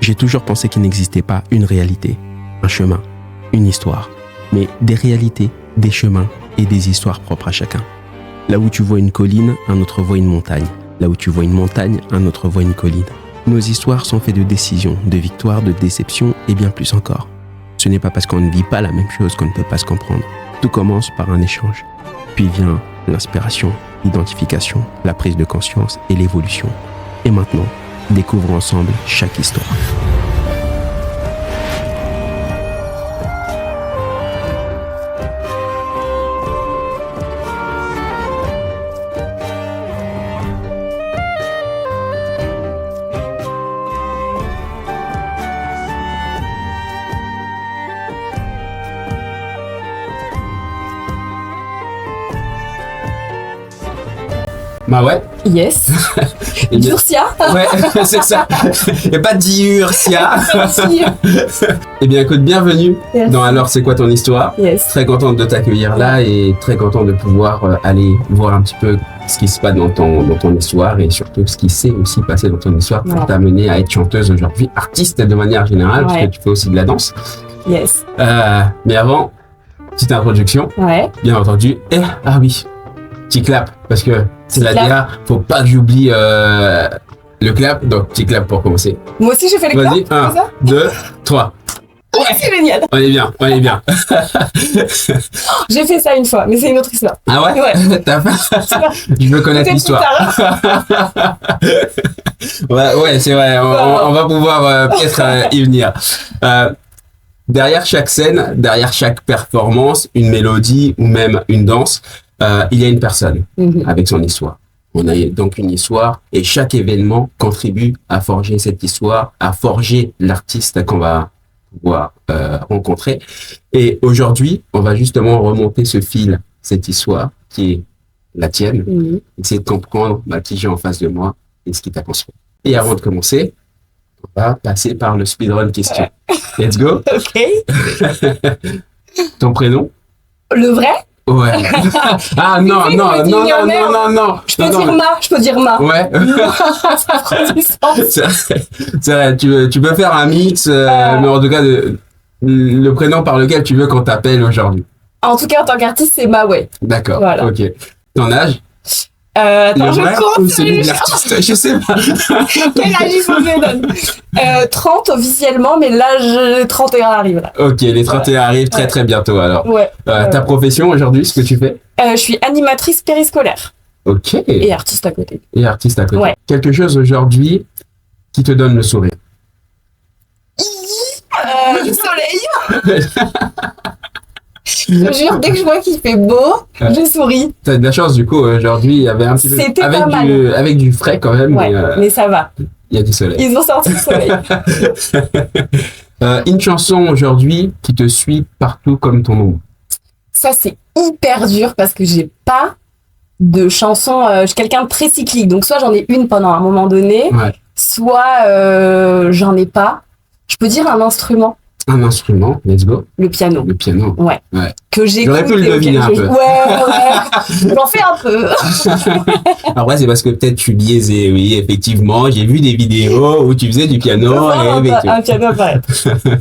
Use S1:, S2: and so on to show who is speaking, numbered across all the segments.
S1: J'ai toujours pensé qu'il n'existait pas une réalité, un chemin, une histoire, mais des réalités, des chemins et des histoires propres à chacun. Là où tu vois une colline, un autre voit une montagne. Là où tu vois une montagne, un autre voit une colline. Nos histoires sont faites de décisions, de victoires, de déceptions et bien plus encore. Ce n'est pas parce qu'on ne vit pas la même chose qu'on ne peut pas se comprendre. Tout commence par un échange. Puis vient l'inspiration, l'identification, la prise de conscience et l'évolution. Et maintenant, découvrons ensemble chaque histoire.
S2: Bah ouais.
S3: Yes.
S2: Eh bien,
S3: Durcia.
S2: ouais, c'est ça. Il n'y a pas de diurcia. Eh bien, écoute, bienvenue
S3: Merci.
S2: dans Alors, c'est quoi ton histoire?
S3: Yes.
S2: Très contente de t'accueillir là et très content de pouvoir aller voir un petit peu ce qui se passe dans ton histoire et surtout ce qui s'est aussi passé dans ton histoire pour
S3: Ouais.
S2: t'amener à être chanteuse aujourd'hui, artiste de manière générale, parce
S3: Ouais.
S2: que tu fais aussi de la danse.
S3: Yes.
S2: Mais avant, petite introduction,
S3: Ouais.
S2: bien entendu. Ah oui, petit clap, parce que c'est la
S3: Clap.
S2: DA, faut pas que j'oublie le clap, donc petit clap pour commencer.
S3: Moi aussi, j'ai fait les
S2: Vas-y,
S3: claps.
S2: 1,
S3: C'est ça
S2: 2, 3.
S3: Ouais, c'est génial.
S2: On est bien, on est bien.
S3: J'ai fait ça une fois, mais c'est une autre histoire.
S2: Ah ouais?
S3: Ouais.
S2: T'as fait? Je veux connaître
S3: Peut-être
S2: l'histoire.
S3: plus tard.
S2: Ouais, c'est vrai, on va pouvoir peut-être y venir. Derrière chaque scène, derrière chaque performance, une mélodie ou même une danse, il y a une personne
S3: Mhm.
S2: avec son histoire. On a donc une histoire et chaque événement contribue à forger cette histoire, à forger l'artiste qu'on va pouvoir rencontrer. Et aujourd'hui, on va justement remonter ce fil, cette histoire qui est la tienne,
S3: Mhm.
S2: essayer de comprendre qui j'ai en face de moi et ce qui t'a construit. Et avant de commencer, on va passer par le speedrun question. Let's go.
S3: Ok.
S2: Ton prénom?
S3: Le vrai?
S2: Ouais. Ah non,
S3: Tu sais,
S2: non,
S3: je me dis
S2: non, non,
S3: millionnaire.
S2: non, non, non.
S3: Je peux
S2: Non,
S3: dire
S2: non,
S3: je peux dire ma.
S2: Ouais.
S3: Ça prend du sens.
S2: C'est vrai, tu peux faire un mix, mais en tout cas, le prénom par lequel tu veux qu'on t'appelle aujourd'hui.
S3: En tout cas, en tant qu'artiste, c'est ma ouais.
S2: D'accord,
S3: Voilà.
S2: ok. Ton âge?
S3: Attends,
S2: Le
S3: je
S2: vrai ou
S3: compte.
S2: celui de l'artiste? Je sais pas.
S3: Quel âge il faut que je donne 30 officiellement, mais l'âge 31 arrive là.
S2: Ok, les 31 arrivent très
S3: Ouais.
S2: très bientôt alors.
S3: Ouais.
S2: Ta profession aujourd'hui, ce que tu fais?
S3: Je suis animatrice périscolaire
S2: Ok.
S3: et artiste à côté.
S2: Et artiste à côté.
S3: Ouais.
S2: Quelque chose aujourd'hui qui te donne le sourire.
S3: Le soleil. Je te jure, dès que je vois qu'il fait beau,
S2: Ouais.
S3: je souris.
S2: T'as de la chance du coup aujourd'hui, il y avait un petit peu
S3: C'était
S2: avec
S3: pas mal.
S2: avec du frais quand même,
S3: Ouais,
S2: mais
S3: mais ça va.
S2: il y a du soleil.
S3: Ils ont sorti le soleil.
S2: Une chanson aujourd'hui qui te suit partout comme ton nom.
S3: Ça, c'est hyper dur parce que j'ai pas de chanson. Je suis quelqu'un de très cyclique. Donc, soit j'en ai une pendant un moment donné,
S2: Ouais.
S3: soit j'en ai pas. Je peux dire un instrument,
S2: Un instrument, let's go.
S3: le piano.
S2: Le piano.
S3: Ouais.
S2: Ouais.
S3: Que j'ai
S2: J'aurais pu le deviner un peu.
S3: Ouais. J'en fais un peu.
S2: Après c'est parce que peut-être tu biaisais, oui, effectivement. J'ai vu des vidéos où tu faisais du piano et avec
S3: un piano apparaître.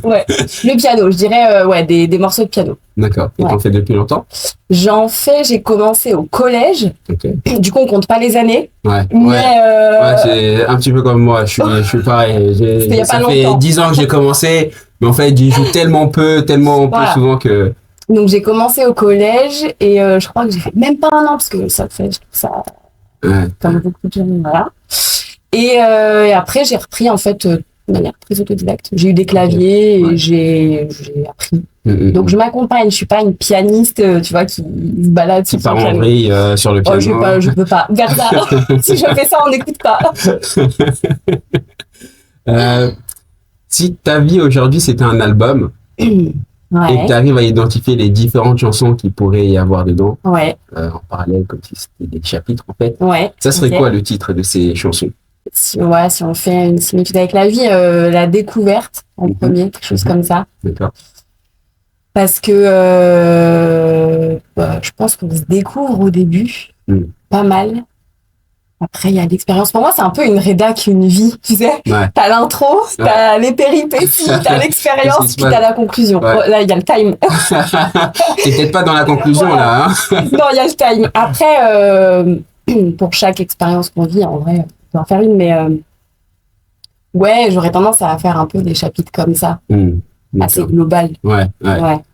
S3: Ouais. Le piano, je dirais, ouais, des morceaux de piano.
S2: D'accord. Et
S3: Ouais.
S2: t'en fais depuis longtemps?
S3: J'en fais, j'ai commencé au collège.
S2: Ok.
S3: Du coup, on compte pas les années.
S2: Ouais.
S3: Mais
S2: Ouais, c'est un petit peu comme moi. Je suis pareil.
S3: C'était il y a
S2: Ça
S3: pas
S2: fait
S3: longtemps.
S2: 10 ans que j'ai commencé, mais en fait j'y joue tellement peu
S3: Voilà.
S2: souvent que.
S3: donc j'ai commencé au collège et je crois que j'ai fait même pas un an parce que ça fait, je trouve ça
S2: Ouais.
S3: comme beaucoup de jeunes, voilà. Et après j'ai repris en fait de manière très autodidacte. J'ai eu des claviers
S2: Ouais.
S3: et j'ai appris.
S2: Mm, mm,
S3: Donc je m'accompagne, je suis pas une pianiste, tu vois, qui se balade
S2: qui
S3: sur son
S2: part en
S3: piano.
S2: vrille sur le piano.
S3: Oh, je peux pas. Garde ça. Si je fais ça, on n'écoute pas.
S2: Si ta vie aujourd'hui c'était un album et
S3: Ouais.
S2: que tu arrives à identifier les différentes chansons qu'il pourrait y avoir dedans
S3: Ouais.
S2: en parallèle comme si c'était des chapitres en fait,
S3: Ouais.
S2: ça serait
S3: Ok.
S2: quoi le titre de ces chansons?
S3: Si on fait une similitude avec la vie, la découverte en
S2: Mhm.
S3: premier, quelque chose
S2: Mhm.
S3: comme ça.
S2: D'accord.
S3: Parce que je pense qu'on se découvre au début,
S2: Mm.
S3: pas mal. Après, il y a l'expérience. Pour moi, c'est un peu une rédac, une vie, tu sais.
S2: Ouais.
S3: T'as l'intro, t'as les péripéties, t'as l'expérience, puis t'as la conclusion.
S2: Ouais.
S3: Là, il y a le time.
S2: T'es peut-être pas dans la conclusion, là. Hein.
S3: Non, il y a le time. Après, pour chaque expérience qu'on vit, en vrai, on peut en faire une, mais ouais, j'aurais tendance à faire un peu des chapitres comme ça, assez global.
S2: Ouais.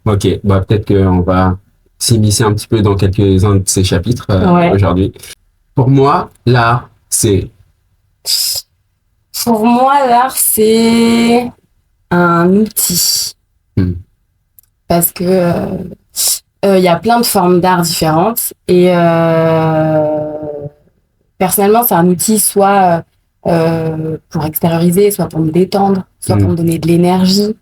S2: Ok, bah, peut-être qu'on va s'immiscer un petit peu dans quelques-uns de ces chapitres aujourd'hui. Pour moi, l'art, c'est...
S3: Pour moi, l'art, c'est un outil. Parce que y a plein de formes d'art différentes. Et personnellement, c'est un outil soit pour extérioriser, soit pour me détendre, soit pour me donner de l'énergie.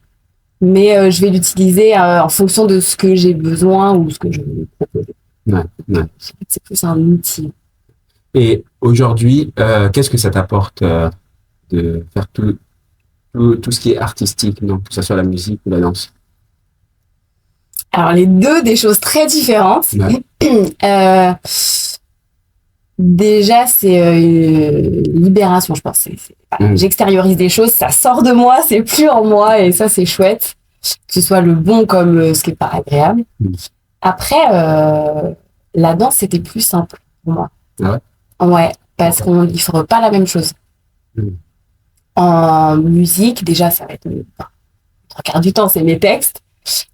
S3: Mais je vais l'utiliser en fonction de ce que j'ai besoin ou ce que je veux proposer.
S2: Ouais.
S3: C'est plus un outil.
S2: Et aujourd'hui, qu'est-ce que ça t'apporte de faire tout ce qui est artistique, donc que ce soit la musique ou la danse?
S3: Alors, les deux, des choses très différentes. Ouais. Déjà, c'est une libération, je pense. J'extériorise des choses, ça sort de moi, c'est plus en moi, et ça, c'est chouette. Que ce soit le bon comme ce qui est pas agréable. Après, la danse, c'était plus simple pour moi.
S2: Ah ouais?
S3: Ouais, parce qu'on ne livre pas la même chose. En musique, déjà, ça va être trois quarts du temps, c'est mes textes.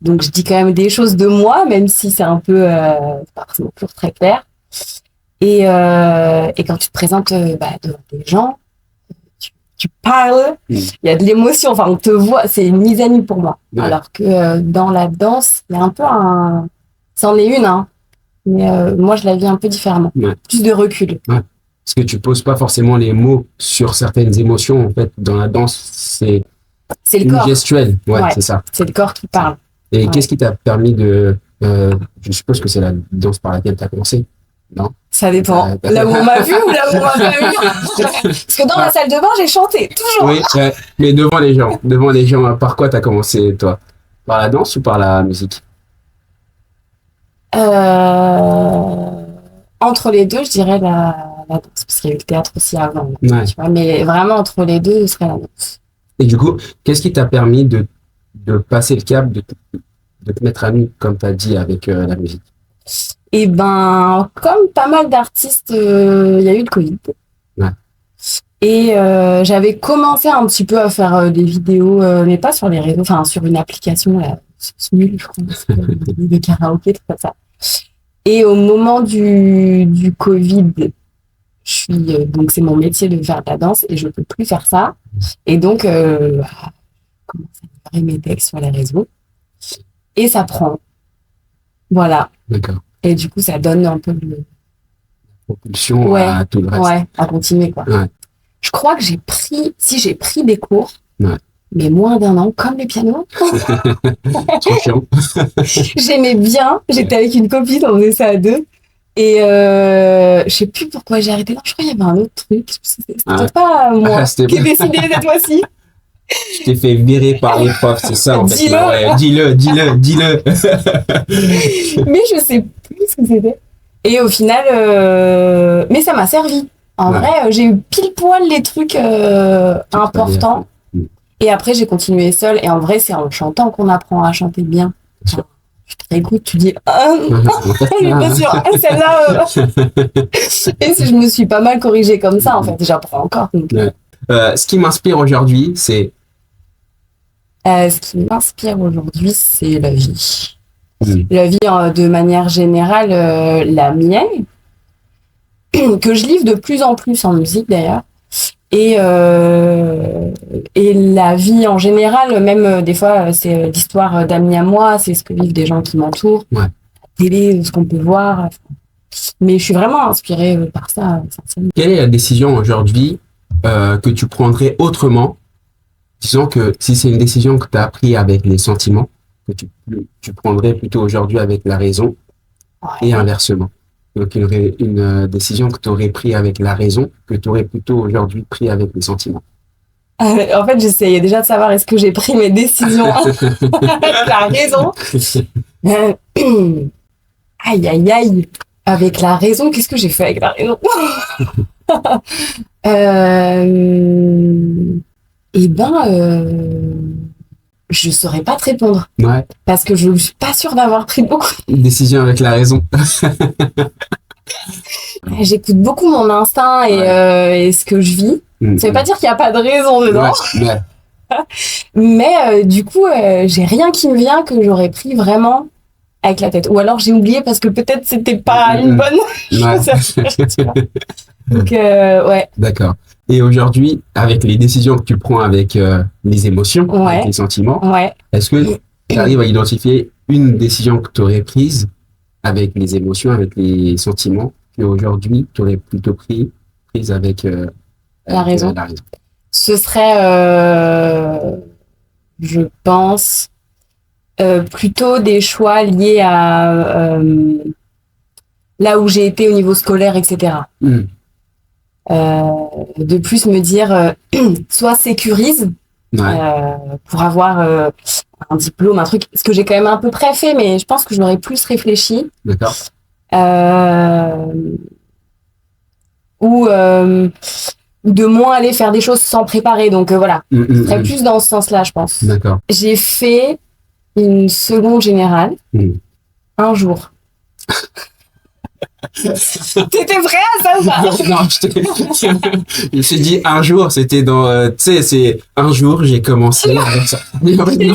S3: Donc, je dis quand même des choses de moi, même si c'est un peu pas forcément toujours très clair. Et quand tu te présentes devant des gens, tu parles, il y a de l'émotion, enfin, on te voit, c'est une mise à nu pour moi. Ouais. Alors que dans la danse, il y a un peu c'en est une, hein. Mais moi, je la vis un peu différemment. Ouais. Plus de recul.
S2: Ouais. Parce que tu poses pas forcément les mots sur certaines émotions. En fait, dans la danse, c'est
S3: le corps.
S2: Gestuelle. Ouais, c'est ça.
S3: C'est le corps qui parle.
S2: Et qu'est-ce qui t'a permis de... je suppose que c'est la danse par laquelle tu as commencé, non?
S3: Ça dépend. Là où on m'a vu ou là où on m'a pas vu. Parce que dans la salle de bain, j'ai chanté, toujours.
S2: Oui, mais devant les gens, par quoi tu as commencé, toi? Par la danse ou par la musique?
S3: Entre les deux, je dirais la danse, parce qu'il y a eu le théâtre aussi avant.
S2: Ouais.
S3: Tu vois, mais vraiment, entre les deux, ce serait la danse.
S2: Et du coup, qu'est-ce qui t'a permis de passer le cap, de te mettre à nu, comme tu as dit, avec la musique?
S3: Et ben, comme pas mal d'artistes, il y a eu le Covid.
S2: Ouais.
S3: Et j'avais commencé un petit peu à faire des vidéos, mais pas sur les réseaux, enfin sur une application, là, Smule, je crois, de karaoké, tout comme ça. Et au moment du Covid, donc c'est mon métier de faire de la danse et je peux plus faire ça. Et donc, je commence à faire mes textes sur les réseaux. Et ça prend. Voilà.
S2: D'accord.
S3: Et du coup, ça donne un peu de
S2: propulsion à tout le reste.
S3: Ouais, à continuer, quoi.
S2: Ouais.
S3: Je crois que j'ai pris des cours, mais moins d'1 an, comme le piano.
S2: Trop chiant.
S3: J'aimais bien. J'étais avec une copine, on faisait ça à deux. Et je sais plus pourquoi j'ai arrêté. Non, je crois qu'il y avait un autre truc. C'était pas moi qui ai décidé cette fois-ci.
S2: Je t'ai fait virer par les profs, c'est ça en fait. Dis-le.
S3: Mais je sais plus ce que c'était. Et au final, mais ça m'a servi. En vrai, j'ai eu pile poil les trucs importants. Et après, j'ai continué seule. Et en vrai, c'est en chantant qu'on apprend à chanter bien. Enfin, tu te réécoutes, tu dis bien sûr, celle-là. Et je me suis pas mal corrigée comme ça, en fait. J'apprends encore. Donc.
S2: Ce qui m'inspire aujourd'hui, c'est...
S3: Ce qui m'inspire aujourd'hui, c'est la vie. La vie de manière générale, la mienne, que je livre de plus en plus en musique d'ailleurs. Et la vie en général, même des fois, c'est l'histoire d'amis à moi, c'est ce que vivent des gens qui m'entourent, la télé, ce qu'on peut voir. Mais je suis vraiment inspirée par ça.
S2: Quelle est la décision aujourd'hui que tu prendrais autrement? Disons que si c'est une décision que tu as prise avec les sentiments, que tu prendrais plutôt aujourd'hui avec la raison, et inversement. Donc une décision que tu aurais prise avec la raison, que tu aurais plutôt aujourd'hui pris avec les sentiments.
S3: En fait, j'essayais déjà de savoir est-ce que j'ai pris mes décisions avec la raison. Aïe. Avec la raison, qu'est-ce que j'ai fait avec la raison? Je saurais pas te répondre.
S2: Ouais.
S3: Parce que je suis pas sûre d'avoir pris beaucoup.
S2: Une décision avec la raison.
S3: J'écoute beaucoup mon instinct et ce que je vis. Ça veut pas dire qu'il n'y a pas de raison dedans.
S2: Ouais.
S3: Mais du coup, j'ai rien qui me vient que j'aurais pris vraiment avec la tête. Ou alors j'ai oublié parce que peut-être c'était pas une bonne chose. Donc, ouais.
S2: D'accord. Et aujourd'hui, avec les décisions que tu prends avec les émotions, avec les sentiments, est-ce que tu arrives à identifier une décision que tu aurais prise avec les émotions, avec les sentiments, que aujourd'hui tu aurais plutôt prise avec
S3: la raison. Ce serait, je pense, plutôt des choix liés à là où j'ai été au niveau scolaire, etc. De plus me dire soit sécurise pour avoir un diplôme, un truc, ce que j'ai quand même un peu préfait, mais je pense que je l'aurais plus réfléchi.
S2: D'accord.
S3: Ou de moins aller faire des choses sans préparer. Donc voilà, ce serait plus dans ce sens-là, je pense.
S2: D'accord.
S3: J'ai fait une seconde générale un jour. T'étais prêt à ça ou pas?
S2: Non, je me suis dit un jour, c'était dans, tu sais, c'est un jour, j'ai commencé avec ça. Mais en fait, non.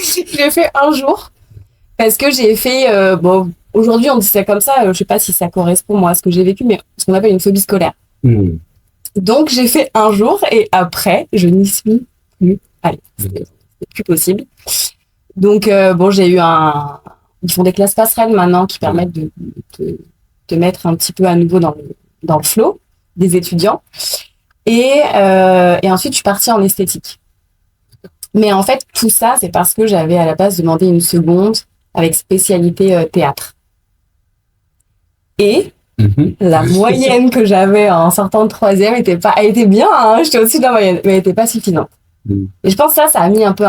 S3: J'ai fait un jour parce que j'ai fait, bon, aujourd'hui on dit ça comme ça, je sais pas si ça correspond moi à ce que j'ai vécu, mais ce qu'on appelle une phobie scolaire. Donc j'ai fait un jour et après, je n'y suis plus allée. C'est plus possible. Donc bon, j'ai eu ils font des classes passerelles maintenant qui permettent de te mettre un petit peu à nouveau dans le flow des étudiants. Et ensuite, je suis partie en esthétique. Mais en fait, tout ça, c'est parce que j'avais à la base demandé une seconde avec spécialité théâtre. Et la moyenne que j'avais en sortant de troisième était bien, hein, j'étais au-dessus de la moyenne, mais elle n'était pas suffisante. Et je pense que ça a mis un peu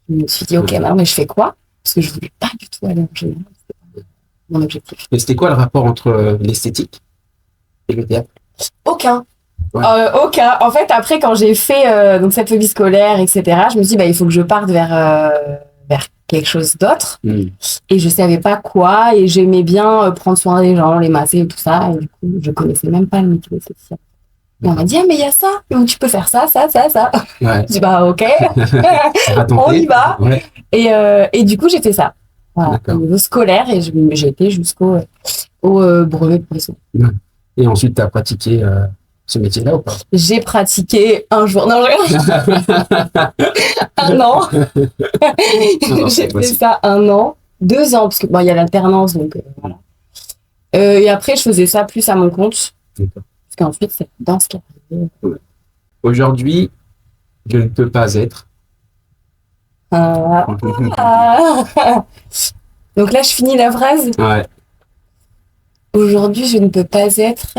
S3: je me suis dit, ok, maintenant, mais je fais quoi? Parce que je voulais pas du tout aller en général. C'était mon objectif.
S2: Mais c'était quoi le rapport entre l'esthétique et le théâtre?
S3: Aucun.
S2: Ouais.
S3: Aucun. En fait, après, quand j'ai fait donc cette phobie scolaire, etc., je me suis dit, il faut que je parte vers quelque chose d'autre. Et je savais pas quoi. Et j'aimais bien prendre soin des gens, les masser et tout ça. Et du coup, je connaissais même pas le métier d'esthéticien. Et on m'a dit, mais il y a ça, donc tu peux faire ça. Ouais. Je dis, ok, on y va. Ouais. Et du coup, j'ai fait ça. Voilà, au niveau scolaire, et j'ai été jusqu'au brevet de professeur.
S2: Ouais. Et ensuite, tu as pratiqué ce métier-là ou pas?
S3: J'ai pratiqué un jour. Non, un an. J'ai fait ça 1 an, 2 ans, parce que il y a l'alternance, donc voilà. Et après, je faisais ça plus à mon compte. D'accord. Parce qu'ensuite, c'est dans ce qui est arrivé.
S2: Ouais. Aujourd'hui, je ne peux pas être.
S3: Donc là, je finis la phrase.
S2: Ouais.
S3: Aujourd'hui, je ne peux pas être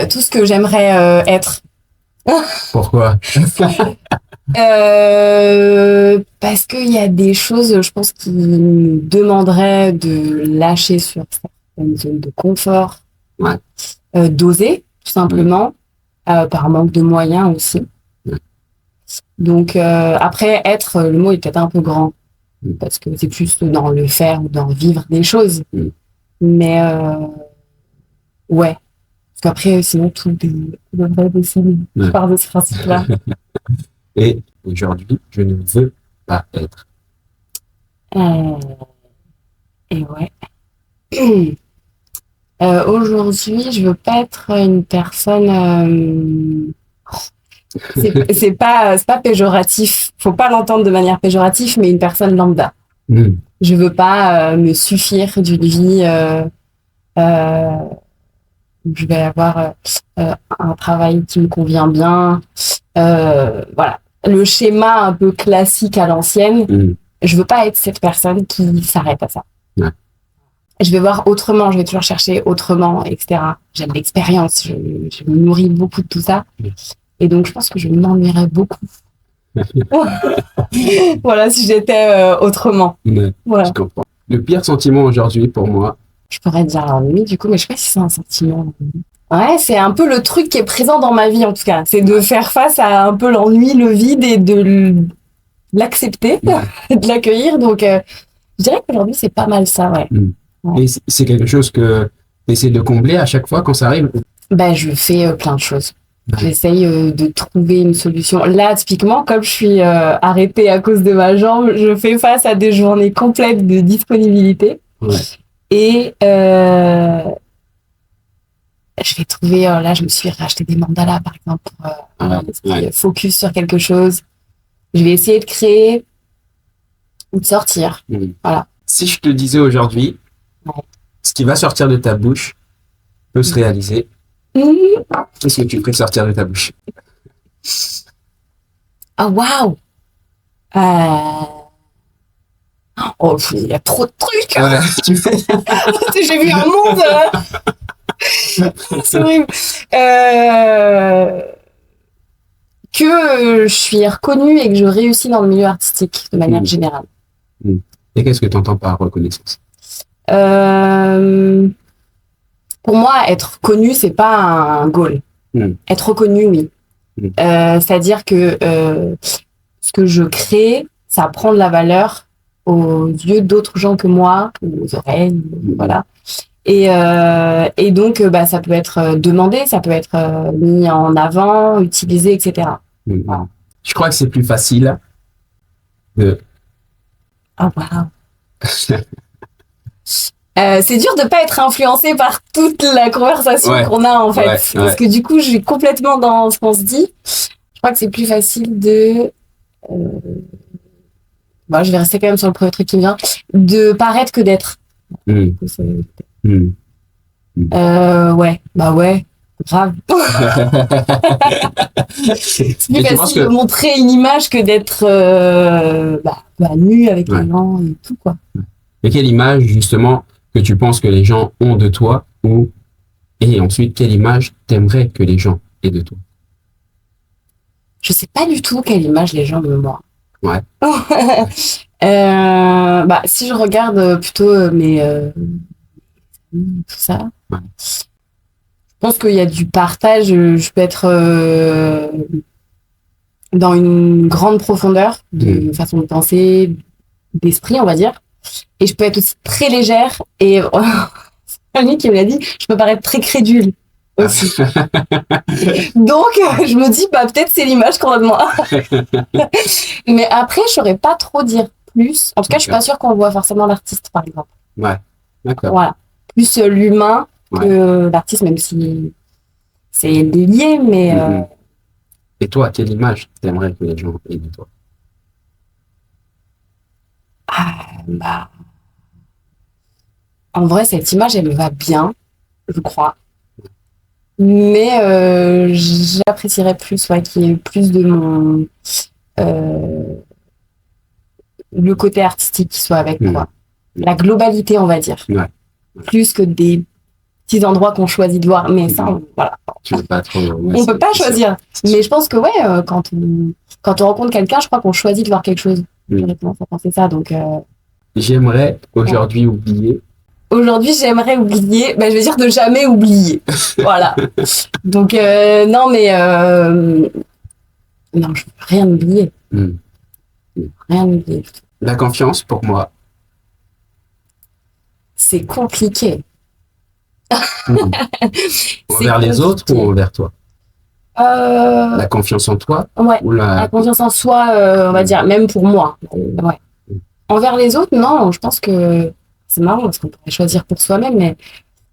S3: tout ce que j'aimerais être.
S2: Pourquoi?
S3: Parce qu'il y a des choses, je pense, qui me demanderaient de lâcher sur certaines zones de confort, d'oser, tout simplement, par manque de moyens aussi. Donc, après, être, le mot est peut-être un peu grand, parce que c'est plus dans le faire ou dans vivre des choses. Mais, ouais. Parce qu'après, sinon, tout devrait possible. Je pars de ce principe-là.
S2: Et aujourd'hui, je ne veux pas être.
S3: Et ouais. Aujourd'hui, je veux pas être une personne. C'est pas péjoratif. Faut pas l'entendre de manière péjorative, mais une personne lambda. Je veux pas me suffire d'une vie. Je vais avoir un travail qui me convient bien. Voilà. Le schéma un peu classique à l'ancienne. Je veux pas être cette personne qui s'arrête à ça. Je vais voir autrement, je vais toujours chercher autrement, etc. J'aime l'expérience, je me nourris beaucoup de tout ça. Et donc, je pense que je m'ennuierais beaucoup. Voilà, si j'étais autrement.
S2: Voilà. Je comprends. Le pire sentiment aujourd'hui pour moi,
S3: Je pourrais dire l'ennui, du coup, mais je sais pas si c'est un sentiment. Ouais, c'est un peu le truc qui est présent dans ma vie, en tout cas. C'est de faire face à un peu l'ennui, le vide et de l'accepter, de l'accueillir. Donc, je dirais qu'aujourd'hui, c'est pas mal ça, ouais. Ouais.
S2: et c'est quelque chose que tu essaies de combler à chaque fois quand ça arrive.
S3: Ben, je fais plein de choses.
S2: Ouais.
S3: J'essaye de trouver une solution. Là, typiquement, comme je suis arrêtée à cause de ma jambe, je fais face à des journées complètes de disponibilité.
S2: Ouais.
S3: Et je vais trouver, là, je me suis racheté des mandalas, par exemple, pour avoir un esprit focus sur quelque chose. Je vais essayer de créer ou de sortir. Voilà.
S2: Si je te disais aujourd'hui, ce qui va sortir de ta bouche peut se réaliser, qu'est-ce que tu ferais sortir de ta bouche?
S3: Ah, waouh! Oh, il y a trop de trucs!
S2: Ouais,
S3: J'ai vu un monde! C'est horrible. Que je suis reconnue et que je réussis dans le milieu artistique de manière générale.
S2: Et qu'est-ce que tu entends par reconnaissance?
S3: Pour moi, être connu, c'est pas un goal. Être reconnu, oui. C'est-à-dire que ce que je crée, ça prend de la valeur aux yeux d'autres gens que moi, aux oreilles, voilà. Et donc, ça peut être demandé, ça peut être mis en avant, utilisé, etc. Voilà.
S2: Je crois que c'est plus facile de...
S3: Oh, wow. C'est dur de pas être influencé par toute la conversation qu'on a, en fait. Parce que du coup, je suis complètement dans ce qu'on se dit. Je crois que c'est plus facile de... Bon, je vais rester quand même sur le premier truc qui me vient. De paraître que d'être. Ouais, bah ouais, grave. C'est plus facile de montrer une image que d'être nu avec les gens et tout, quoi.
S2: Et quelle image, justement, que tu penses que les gens ont de toi et ensuite, quelle image t'aimerais que les gens aient de toi?
S3: Je sais pas du tout quelle image les gens ont de moi.
S2: Ouais.
S3: Si je regarde plutôt mes... tout ça.
S2: Ouais.
S3: Je pense qu'il y a du partage. Je peux être dans une grande profondeur de façon de penser, d'esprit, on va dire. Et je peux être aussi très légère. Et c'est quelqu'un qui me l'a dit, je peux paraître très crédule aussi. Donc, je me dis, peut-être c'est l'image qu'on a de moi. Mais après, je saurais pas trop dire plus. En tout cas, je suis pas sûre qu'on voit forcément l'artiste, par exemple.
S2: Ouais, d'accord.
S3: Voilà. Plus l'humain que l'artiste, même si c'est lié, mais...
S2: Et toi, quelle image t'aimerais que les gens aient de toi?
S3: En vrai, cette image, elle me va bien, je crois. Mais j'apprécierais plus, qu'il y ait plus de mon... le côté artistique qui soit avec moi. La globalité, on va dire. Plus que des petits endroits qu'on choisit de voir. Mais ça, voilà.
S2: Tu veux pas trop...
S3: on peut pas choisir. Mais je pense que, quand on rencontre quelqu'un, je crois qu'on choisit de voir quelque chose. J'aurais tendance à penser ça, donc...
S2: J'aimerais aujourd'hui oublier.
S3: Aujourd'hui, j'aimerais oublier, je vais dire de jamais oublier. Voilà. Donc, non, mais... non, je ne peux rien oublier. Rien oublier.
S2: La confiance, pour moi.
S3: C'est compliqué.
S2: Envers les autres ou envers toi? La confiance en toi?
S3: Ouais,
S2: ou
S3: la confiance en soi, on va dire, même pour moi. Ouais. Envers les autres, non, je pense que c'est marrant parce qu'on pourrait choisir pour soi-même, mais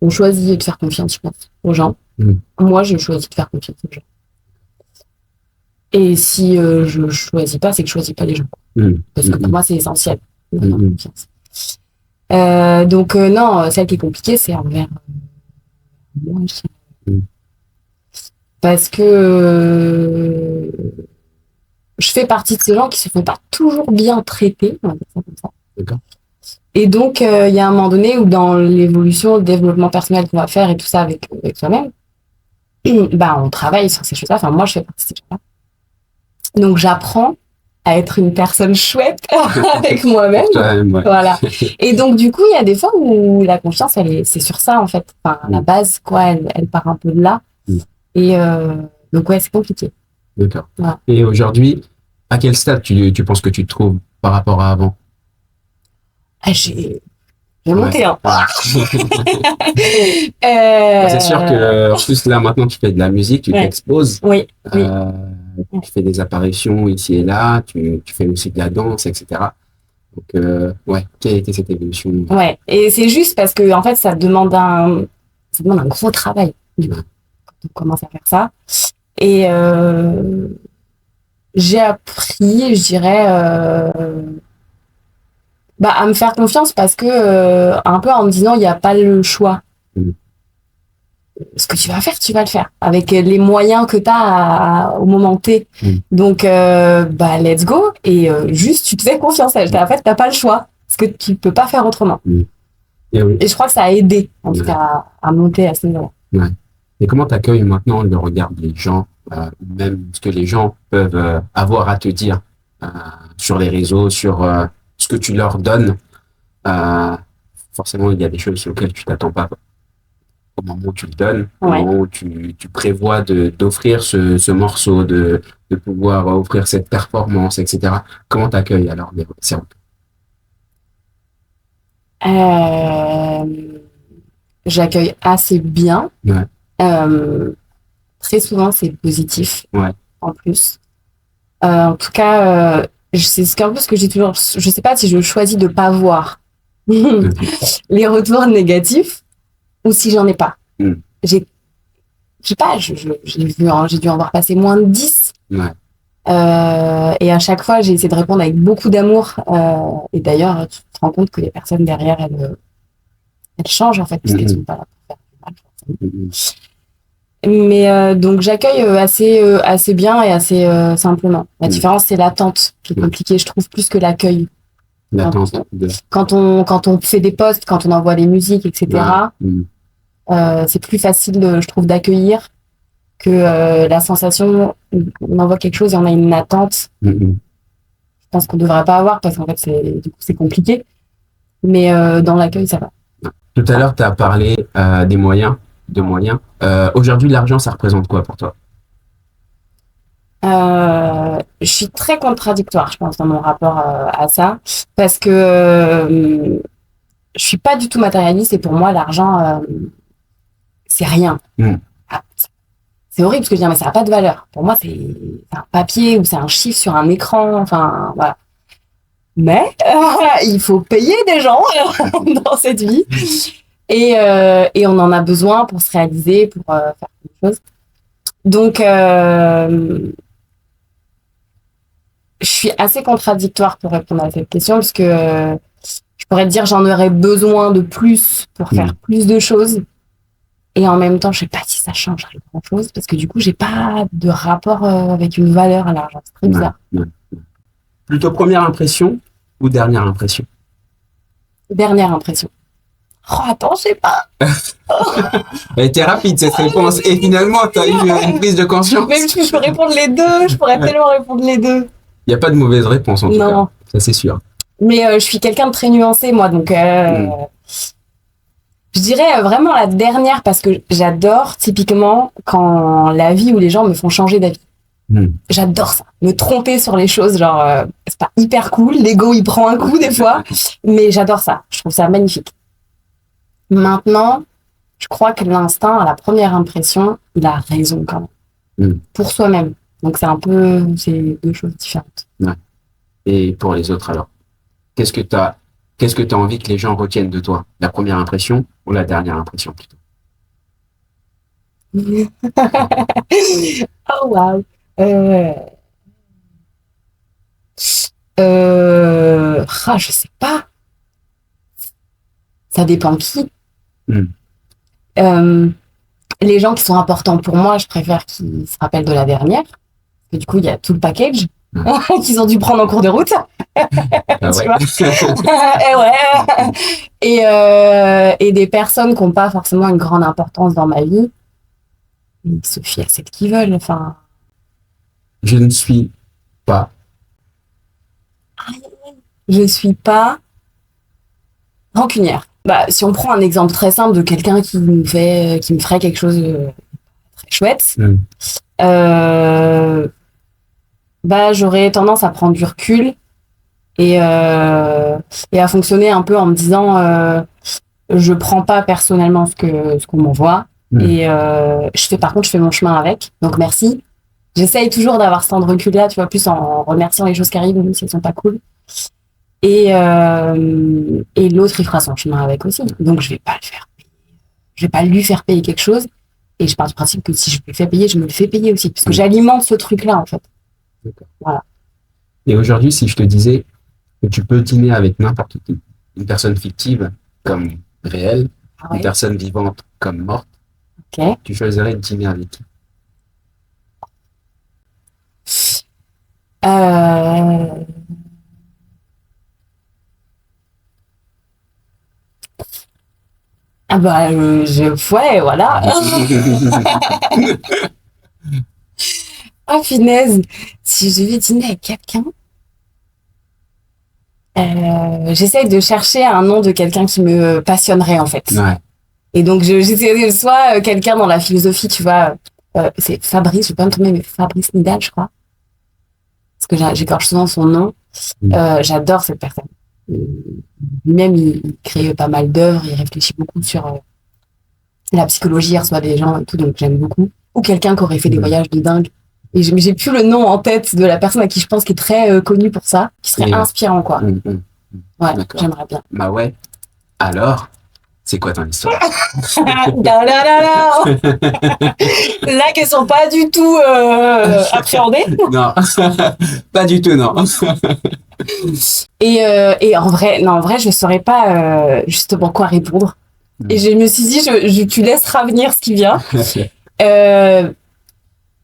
S3: on choisit de faire confiance, je pense, aux gens. Moi, je choisis de faire confiance aux gens. Et si je choisis pas, c'est que je choisis pas les gens. Parce que pour moi, c'est essentiel de faire confiance. Donc, non, celle qui est compliquée, c'est envers moi. Parce que je fais partie de ces gens qui se font pas toujours bien traiter, on va dire ça comme ça.
S2: D'accord.
S3: Et donc, il y a un moment donné où dans l'évolution, le développement personnel qu'on va faire et tout ça avec soi-même, on travaille sur ces choses-là. Enfin, moi, je fais partie de ces gens-là. Donc, j'apprends à être une personne chouette avec moi-même.
S2: Ouais.
S3: Voilà. Et donc, du coup, il y a des fois où la confiance, c'est sur ça, en fait. Enfin, la base, quoi, elle part un peu de là. Et donc, ouais, c'est compliqué.
S2: D'accord.
S3: Voilà.
S2: Et aujourd'hui, à quel stade tu penses que tu te trouves par rapport à avant?
S3: J'ai monté, hein.
S2: C'est sûr que, en plus, là, maintenant, tu fais de la musique, tu t'exposes.
S3: Oui.
S2: Tu fais des apparitions ici et là, tu fais aussi de la danse, etc. Donc, quelle a été cette évolution?
S3: Ouais, et c'est juste parce que, en fait, ça demande un gros travail, du coup, quand on commence à faire ça. Et j'ai appris, je dirais, à me faire confiance parce que, un peu en me disant, il n'y a pas le choix. Ce que tu vas faire, tu vas le faire avec les moyens que tu as au moment T. Donc, let's go. Et juste, tu te fais confiance. En fait, tu n'as pas le choix parce que tu ne peux pas faire autrement. Et je crois que ça a aidé, en tout cas, à monter à ce niveau-là.
S2: Ouais. Et comment tu accueilles maintenant le regard des gens, même ce que les gens peuvent avoir à te dire sur les réseaux, sur ce que tu leur donnes? Forcément, il y a des choses sur lesquelles tu t'attends pas au moment où tu le donnes, au moment où tu prévois d'offrir ce morceau, de pouvoir offrir cette performance, etc. Comment tu accueilles alors ces retours?
S3: J'accueille assez bien.
S2: Ouais.
S3: Très souvent, c'est positif.
S2: Ouais.
S3: En plus. En tout cas, c'est un peu ce que j'ai toujours. Je sais pas si je choisis de pas voir les retours négatifs ou si j'en ai pas. Je sais pas, j'ai dû en voir passer moins de 10.
S2: Ouais.
S3: Et à chaque fois, j'ai essayé de répondre avec beaucoup d'amour. Et d'ailleurs, tu te rends compte que les personnes derrière, elles changent en fait, puisqu'elles sont pas là pour faire du mal. Mais donc, j'accueille assez bien et assez simplement. La différence, c'est l'attente qui est compliquée, je trouve, plus que l'accueil.
S2: L'attente.
S3: Quand on fait des posts, quand on envoie des musiques, etc., c'est plus facile, je trouve, d'accueillir que la sensation, on envoie quelque chose et on a une attente. Je pense qu'on ne devrait pas avoir parce qu'en fait, c'est compliqué. Mais dans l'accueil, ça va.
S2: Tout à l'heure, tu as parlé des moyens. Aujourd'hui, l'argent, ça représente quoi pour toi?
S3: Je suis très contradictoire, je pense, dans mon rapport à ça. Parce que je suis pas du tout matérialiste et pour moi, l'argent, c'est rien. C'est horrible ce que je dis, mais ça n'a pas de valeur. Pour moi, c'est un papier ou c'est un chiffre sur un écran. Enfin, voilà. Mais il faut payer des gens dans cette vie. Et on en a besoin pour se réaliser, pour faire quelque chose. Donc, je suis assez contradictoire pour répondre à cette question parce que je pourrais te dire j'en aurais besoin de plus pour faire plus de choses. Et en même temps, je sais pas si ça changerait grand-chose parce que du coup, j'ai pas de rapport avec une valeur à l'argent. C'est très bizarre.
S2: Plutôt première impression ou dernière impression?
S3: Dernière impression. Oh, attends, je sais pas.
S2: Elle était rapide cette réponse et finalement, tu as eu une prise de conscience.
S3: Même si je peux répondre les deux, je pourrais tellement répondre les deux.
S2: Il n'y a pas de mauvaise réponse en tout cas. Ça, c'est sûr.
S3: Mais je suis quelqu'un de très nuancé, moi, donc je dirais vraiment la dernière parce que j'adore typiquement quand la vie ou les gens me font changer d'avis. J'adore ça. Me tromper sur les choses, genre, c'est pas hyper cool. L'ego, il prend un coup des fois, mais j'adore ça. Je trouve ça magnifique. Maintenant, je crois que l'instinct, à la première impression, il a raison quand même. Pour soi-même. Donc c'est deux choses différentes.
S2: Ouais. Et pour les autres alors, qu'est-ce que tu as envie que les gens retiennent de toi? La première impression ou la dernière impression plutôt?
S3: Oh wow. Je sais pas. Ça dépend qui. Les gens qui sont importants pour moi, je préfère qu'ils se rappellent de la dernière. Et du coup, il y a tout le package qu'ils ont dû prendre en cours de route. Et des personnes qui n'ont pas forcément une grande importance dans ma vie, ils se fient à ce qu'ils veulent. Enfin.
S2: Je ne suis pas
S3: je suis pas rancunière. Bah, si on prend un exemple très simple de quelqu'un qui me ferait quelque chose de très chouette, bah, j'aurais tendance à prendre du recul et à fonctionner un peu en me disant, je prends pas personnellement ce qu'on m'envoie et par contre, je fais mon chemin avec. Donc, merci. J'essaye toujours d'avoir ce temps de recul-là, tu vois, plus en remerciant les choses qui arrivent, même si elles sont pas cool. Et l'autre, il fera son chemin avec aussi. Donc, je vais pas lui faire payer quelque chose. Et je pars du principe que si je me le fais payer, je me le fais payer aussi. Parce que j'alimente ce truc-là, en fait.
S2: D'accord.
S3: Voilà.
S2: Et aujourd'hui, si je te disais que tu peux dîner avec n'importe qui, une personne fictive comme réelle, une personne vivante comme morte, tu choisirais de dîner avec qui?
S3: Ah bah, ouais, voilà. Ah, finesse. Si je devais dîner avec quelqu'un, j'essaye de chercher un nom de quelqu'un qui me passionnerait, en fait.
S2: Ouais.
S3: Et donc, j'essaie soit quelqu'un dans la philosophie, tu vois, c'est Fabrice, je vais pas me tromper, mais Fabrice Nidal, je crois. Parce que j'écorche souvent son nom. J'adore cette personne. Lui-même, il crée pas mal d'œuvres, il réfléchit beaucoup sur la psychologie, il reçoit des gens et tout, donc j'aime beaucoup. Ou quelqu'un qui aurait fait des voyages de dingue. Et j'ai plus le nom en tête de la personne à qui je pense qui est très connue pour ça, qui serait inspirant, quoi. Ouais, j'aimerais bien.
S2: Bah ouais. Alors, c'est quoi ton histoire?
S3: Là, qu'elles sont pas du tout appréhendées.
S2: Non, pas du tout, non.
S3: Et en vrai, je saurais pas justement quoi répondre. Et je me suis dit, tu laisseras venir ce qui vient.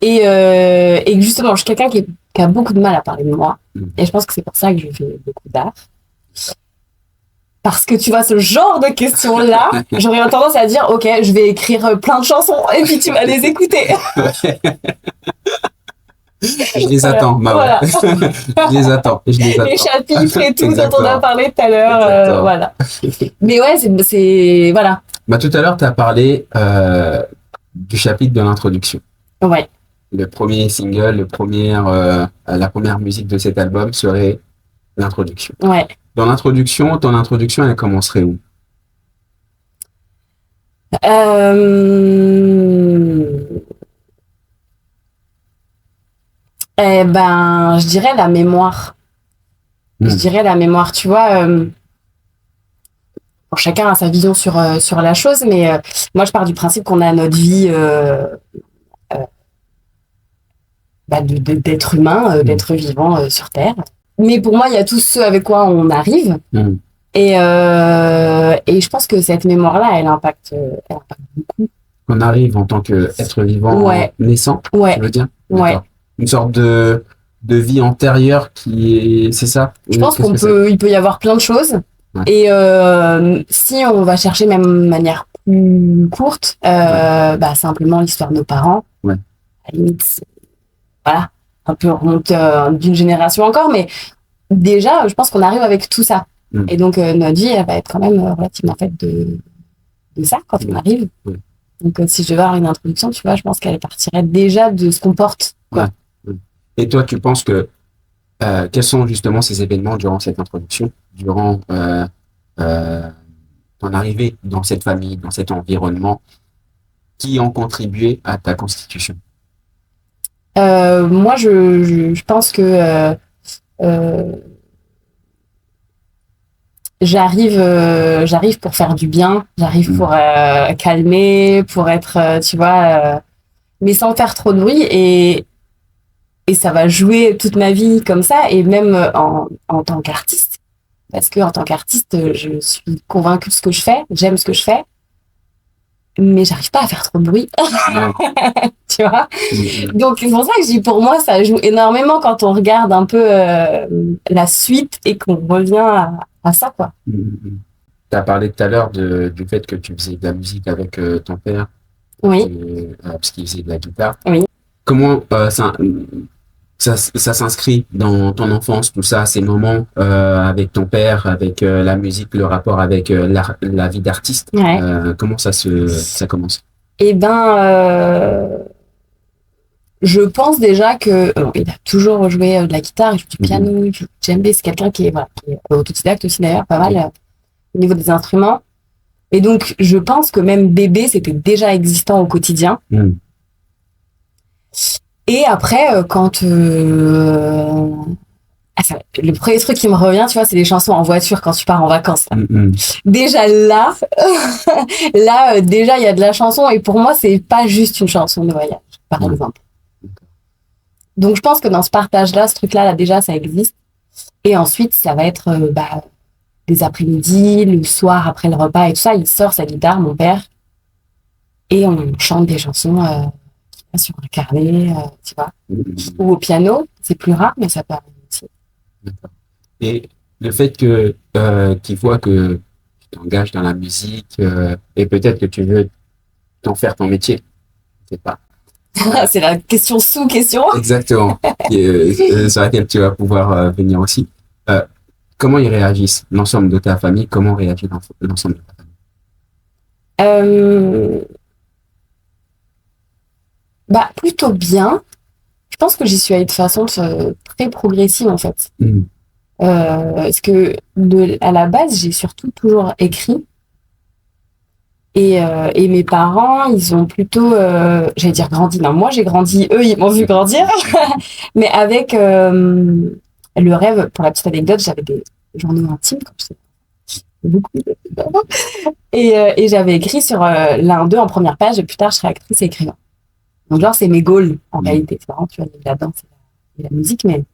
S3: Et justement, je suis quelqu'un qui a beaucoup de mal à parler de moi. Et je pense que c'est pour ça que je fais beaucoup d'art. Parce que tu vois, ce genre de questions-là, j'aurais tendance à dire, ok, je vais écrire plein de chansons et puis tu vas les écouter.
S2: Je les attends,
S3: voilà.
S2: Je les attends.
S3: Les chapitres et tout dont on a parlé tout à l'heure, voilà. Mais ouais, c'est voilà.
S2: Bah, tout à l'heure, tu as parlé du chapitre de l'introduction.
S3: Ouais.
S2: Le premier single, la première musique de cet album serait l'introduction.
S3: Ouais.
S2: Ton introduction, elle commencerait où?
S3: Eh ben, je dirais la mémoire. Je dirais la mémoire, tu vois. Chacun a sa vision sur la chose, mais moi, je pars du principe qu'on a notre vie d'être humain, d'être vivant sur Terre. Mais pour moi, il y a tout ce avec quoi on arrive. Et je pense que cette mémoire-là, elle impacte beaucoup.
S2: On arrive en tant qu'être vivant naissant, tu veux dire?
S3: Ouais.
S2: Une sorte de vie antérieure c'est ça?
S3: Je pense il peut y avoir plein de choses. Ouais. Et si on va chercher même de manière plus courte, simplement l'histoire de nos parents.
S2: Ouais.
S3: À la limite, voilà, un peu remonte d'une génération encore, mais déjà, je pense qu'on arrive avec tout ça. Et donc, notre vie, elle va être quand même relativement faite de ça quand on arrive. Donc, si je devais avoir une introduction, tu vois, je pense qu'elle partirait déjà de ce qu'on porte. Quoi.
S2: Et toi, tu penses que quels sont justement ces événements durant cette introduction, durant ton arrivée dans cette famille, dans cet environnement, qui ont contribué à ta constitution?
S3: Moi, je pense que j'arrive pour faire du bien, j'arrive pour calmer, pour être, tu vois, mais sans faire trop de bruit et ça va jouer toute ma vie comme ça et même en tant qu'artiste, parce que en tant qu'artiste, je suis convaincue de ce que je fais, j'aime ce que je fais, mais j'arrive pas à faire trop de bruit, tu vois. Donc c'est pour ça que je dis, pour moi, ça joue énormément quand on regarde un peu la suite et qu'on revient à ça, quoi.
S2: Tu as parlé tout à l'heure du fait que tu faisais de la musique avec ton père.
S3: Oui.
S2: Parce qu'il faisait de la guitare.
S3: Oui.
S2: Comment ça s'inscrit dans ton enfance, tout ça, ces moments avec ton père, avec la musique, le rapport avec la vie d'artiste.
S3: Ouais.
S2: Comment ça commence?
S3: Eh ben, je pense déjà que il a toujours joué de la guitare, il joue du piano, il joue du djembé. C'est quelqu'un qui est, voilà, qui est autodidacte aussi d'ailleurs, pas mal au niveau des instruments. Et donc, je pense que même bébé, c'était déjà existant au quotidien. Et après, quand le premier truc qui me revient, tu vois, c'est les chansons en voiture quand tu pars en vacances. Là. Déjà là, déjà il y a de la chanson et pour moi, c'est pas juste une chanson de voyage, par exemple. Donc je pense que dans ce partage-là, ce truc-là, là, déjà, ça existe. Et ensuite, ça va être des après-midi, le soir après le repas et tout ça. Il sort sa guitare, mon père, et on chante des chansons sur un carnet, tu vois, ou au piano. C'est plus rare, mais ça peut arriver aussi.
S2: D'accord. Et le fait qu'il voit que tu t'engages dans la musique et peut-être que tu veux t'en faire ton métier, je sais pas.
S3: C'est la question sous-question.
S2: Exactement. Sur laquelle tu vas pouvoir venir aussi. Comment ils réagissent, l'ensemble de ta famille? Comment réagit l'ensemble de ta famille?
S3: Plutôt bien. Je pense que j'y suis allée de façon très progressive, en fait. Parce que à la base, j'ai surtout toujours écrit. Et mes parents, ils ont plutôt, j'allais dire grandi. Non, moi, j'ai grandi. Eux, ils m'ont vu grandir. Mais avec le rêve, pour la petite anecdote, j'avais des journaux intimes, comme je sais. Beaucoup. Et j'avais écrit sur l'un d'eux en première page. Et plus tard, je serai actrice et écrivain. Donc, genre, c'est mes goals, en réalité. C'est marrant, tu vois, la danse et la musique, mais...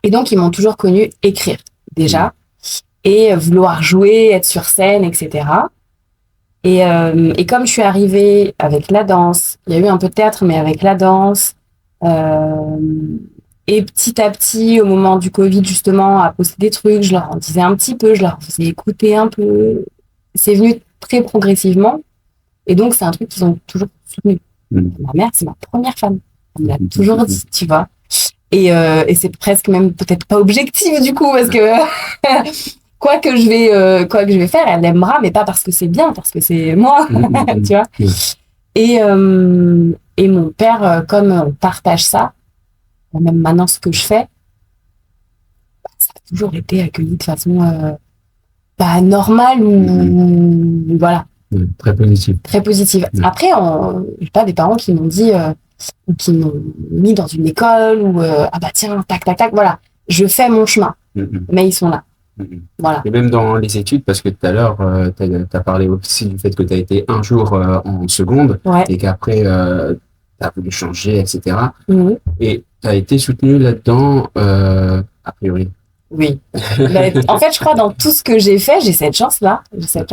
S3: Et donc, ils m'ont toujours connu écrire, déjà, et vouloir jouer, être sur scène, etc. Et comme je suis arrivée avec la danse, il y a eu un peu de théâtre, mais avec la danse, et petit à petit, au moment du Covid, justement, à poster des trucs, je leur en disais un petit peu, je leur faisais écouter un peu. C'est venu très progressivement. Et donc, c'est un truc qu'ils ont toujours soutenu. Ma mère, c'est ma première fan. Elle me l'a toujours dit, tu vois. Et c'est presque même peut-être pas objectif, du coup, parce que quoi que je vais faire, elle aimera, mais pas parce que c'est bien, parce que c'est moi, tu vois. Et mon père, comme on partage ça, même maintenant ce que je fais, ça a toujours été accueilli de façon normale ou voilà.
S2: Très positive.
S3: Très positive. Après, j'ai pas des parents qui m'ont dit ou qui m'ont mis dans une école ou tiens, tac, tac, tac, voilà. Je fais mon chemin, mais ils sont là. Voilà.
S2: Et même dans les études, parce que tout à l'heure, tu as parlé aussi du fait que tu as été un jour en seconde et qu'après, tu as voulu changer, etc. Et tu as été soutenu là-dedans, a priori.
S3: Oui. En fait, je crois dans tout ce que j'ai fait, j'ai cette chance-là. C'est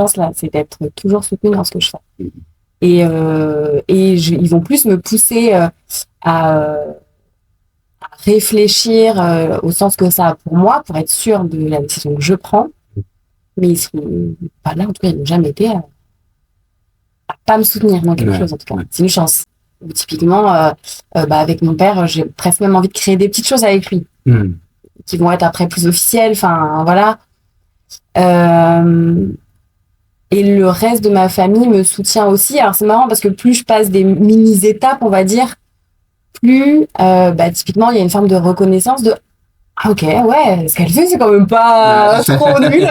S3: d'être toujours soutenue dans ce que je fais. Et ils vont plus me pousser à réfléchir au sens que ça a pour moi, pour être sûre de la décision que je prends. Mais ils seront pas là, en tout cas, ils n'ont jamais été à pas me soutenir dans quelque chose, en tout cas. C'est une chance. Typiquement, avec mon père, j'ai presque même envie de créer des petites choses avec lui. Qui vont être après plus officielles, enfin, voilà. Et le reste de ma famille me soutient aussi. Alors, c'est marrant parce que plus je passe des mini-étapes, on va dire, plus, typiquement, il y a une forme de reconnaissance de ah, ok, ouais, ce qu'elle fait, c'est quand même pas trop nul.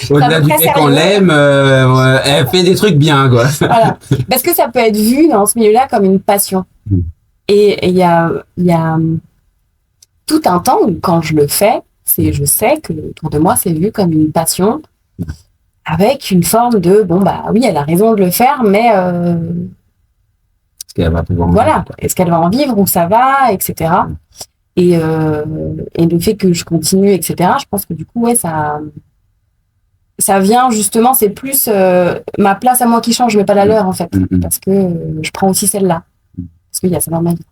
S2: Au-delà du fait qu'on l'aime, elle fait des trucs bien, quoi.
S3: Voilà. Parce que ça peut être vu dans ce milieu-là comme une passion. Et il y a tout un temps où, quand je le fais, je sais que autour de moi, c'est vu comme une passion, avec une forme de, oui, elle a raison de le faire, mais
S2: est-ce qu'elle va pouvoir
S3: est-ce qu'elle va en vivre, où ça va, etc. Et le fait que je continue, etc., je pense que du coup, ouais, ça vient justement, c'est plus ma place à moi qui change, mais pas la leur, en fait, parce que je prends aussi celle-là, parce qu'il y a ça dans ma vie.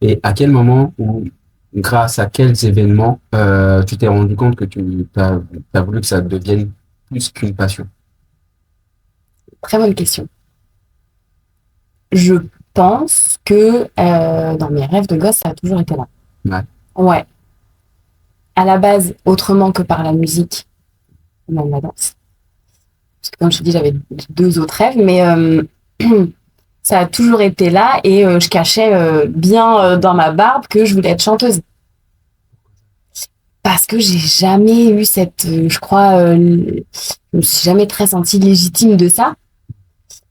S2: Et à quel moment, ou grâce à quels événements, tu t'es rendu compte que tu as voulu que ça devienne plus qu'une passion?
S3: Très bonne question. Je pense que dans mes rêves de gosse, ça a toujours été là.
S2: Ouais.
S3: Ouais. À la base, autrement que par la musique, même la danse. Parce que comme je te dis, j'avais 2 autres rêves, mais ça a toujours été là et je cachais bien dans ma barbe que je voulais être chanteuse. Parce que j'ai jamais eu cette, je crois, je me suis jamais très sentie légitime de ça.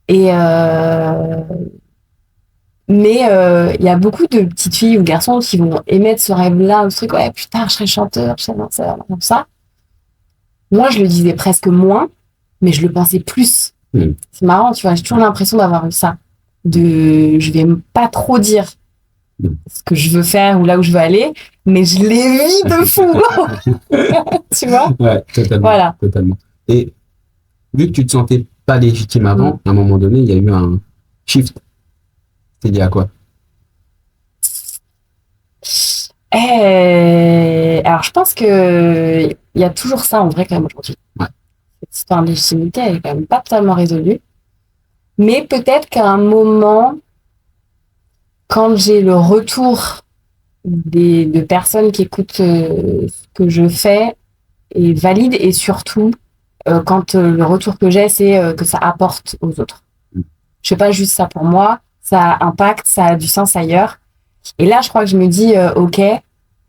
S3: Et mais il y a beaucoup de petites filles ou garçons qui vont émettre ce rêve-là, ce truc, ouais, putain, je serais chanteur, je serais danseur, comme ça. Moi, je le disais presque moins, mais je le pensais plus. C'est marrant, tu vois, j'ai toujours l'impression d'avoir eu ça. Je vais pas trop dire ce que je veux faire ou là où je veux aller, mais je l'ai vu de fou. Tu vois?
S2: Ouais, totalement.
S3: Voilà.
S2: Totalement. Et vu que tu te sentais pas légitime avant, à un moment donné, il y a eu un shift. C'est lié à quoi?
S3: Alors, je pense que il y a toujours ça en vrai quand même aujourd'hui.
S2: Ouais.
S3: Cette histoire de légitimité, elle est quand même pas totalement résolue. Mais peut-être qu'à un moment, quand j'ai le retour de personnes qui écoutent ce que je fais est valide et surtout quand le retour que j'ai, c'est que ça apporte aux autres. Je fais pas juste ça pour moi, ça impacte, ça a du sens ailleurs. Et là, je crois que je me dis, ok,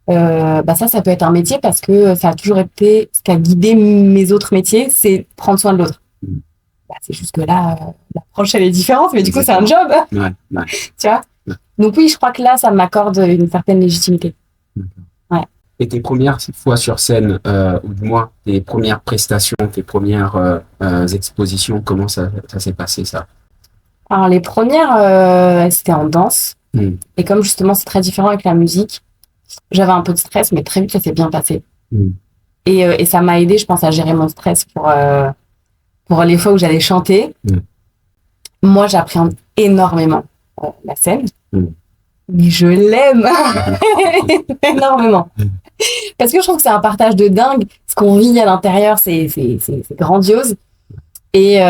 S3: bah ça peut être un métier parce que ça a toujours été ce qui a guidé mes autres métiers, c'est prendre soin de l'autre. Bah, c'est juste que là, l'approche, elle est différente, mais du coup, c'est un job.
S2: Ouais.
S3: Tu vois?
S2: Ouais.
S3: Donc oui, je crois que là, ça m'accorde une certaine légitimité. Ouais.
S2: Et tes premières fois sur scène, ou du moins tes premières prestations, tes premières expositions, comment ça s'est passé ça?
S3: Alors les premières, c'était en danse. Et comme justement, c'est très différent avec la musique, j'avais un peu de stress, mais très vite, ça s'est bien passé. Et ça m'a aidé, je pense, à gérer mon stress pour les fois où j'allais chanter. Moi, j'appréhende énormément la scène. Mais je l'aime énormément. Parce que je trouve que c'est un partage de dingue. Ce qu'on vit à l'intérieur, c'est grandiose. Et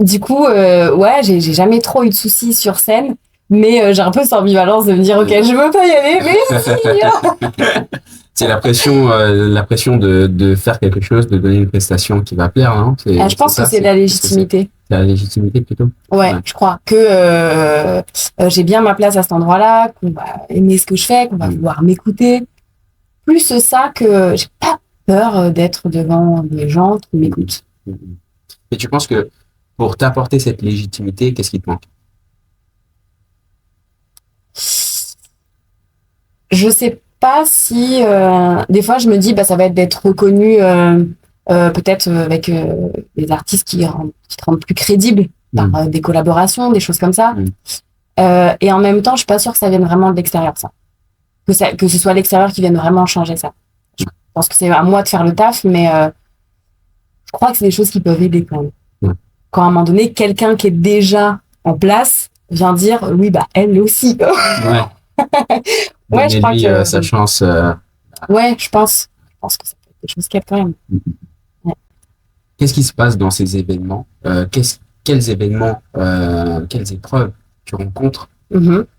S3: du coup, ouais, j'ai jamais trop eu de soucis sur scène. Mais j'ai un peu cette ambivalence de me dire, ok, je veux pas y aller, mais
S2: c'est la pression de faire quelque chose, de donner une prestation qui va plaire, non?
S3: Je pense que c'est la légitimité.
S2: C'est la légitimité plutôt.
S3: Ouais, je crois que j'ai bien ma place à cet endroit-là, qu'on va aimer ce que je fais, qu'on va vouloir m'écouter. Plus ça que j'ai pas peur d'être devant des gens qui m'écoutent.
S2: Et tu penses que pour t'apporter cette légitimité, qu'est-ce qui te manque?
S3: Je sais pas si des fois je me dis ça va être d'être reconnu peut-être avec des artistes qui te rendent plus crédible par des collaborations, des choses comme ça. Et en même temps, je suis pas sûre que ça vienne vraiment de l'extérieur, ça. Que ce soit l'extérieur qui vienne vraiment changer ça. Je pense que c'est à moi de faire le taf, mais je crois que c'est des choses qui peuvent aider quand même. Quand à un moment donné, quelqu'un qui est déjà en place vient dire oui, elle aussi. Ouais, je crois que
S2: sa chance.
S3: Ouais, je pense que ça peut être des choses qui aident quand même.
S2: Qu'est-ce qui se passe dans ces événements? Quels événements, quelles épreuves tu rencontres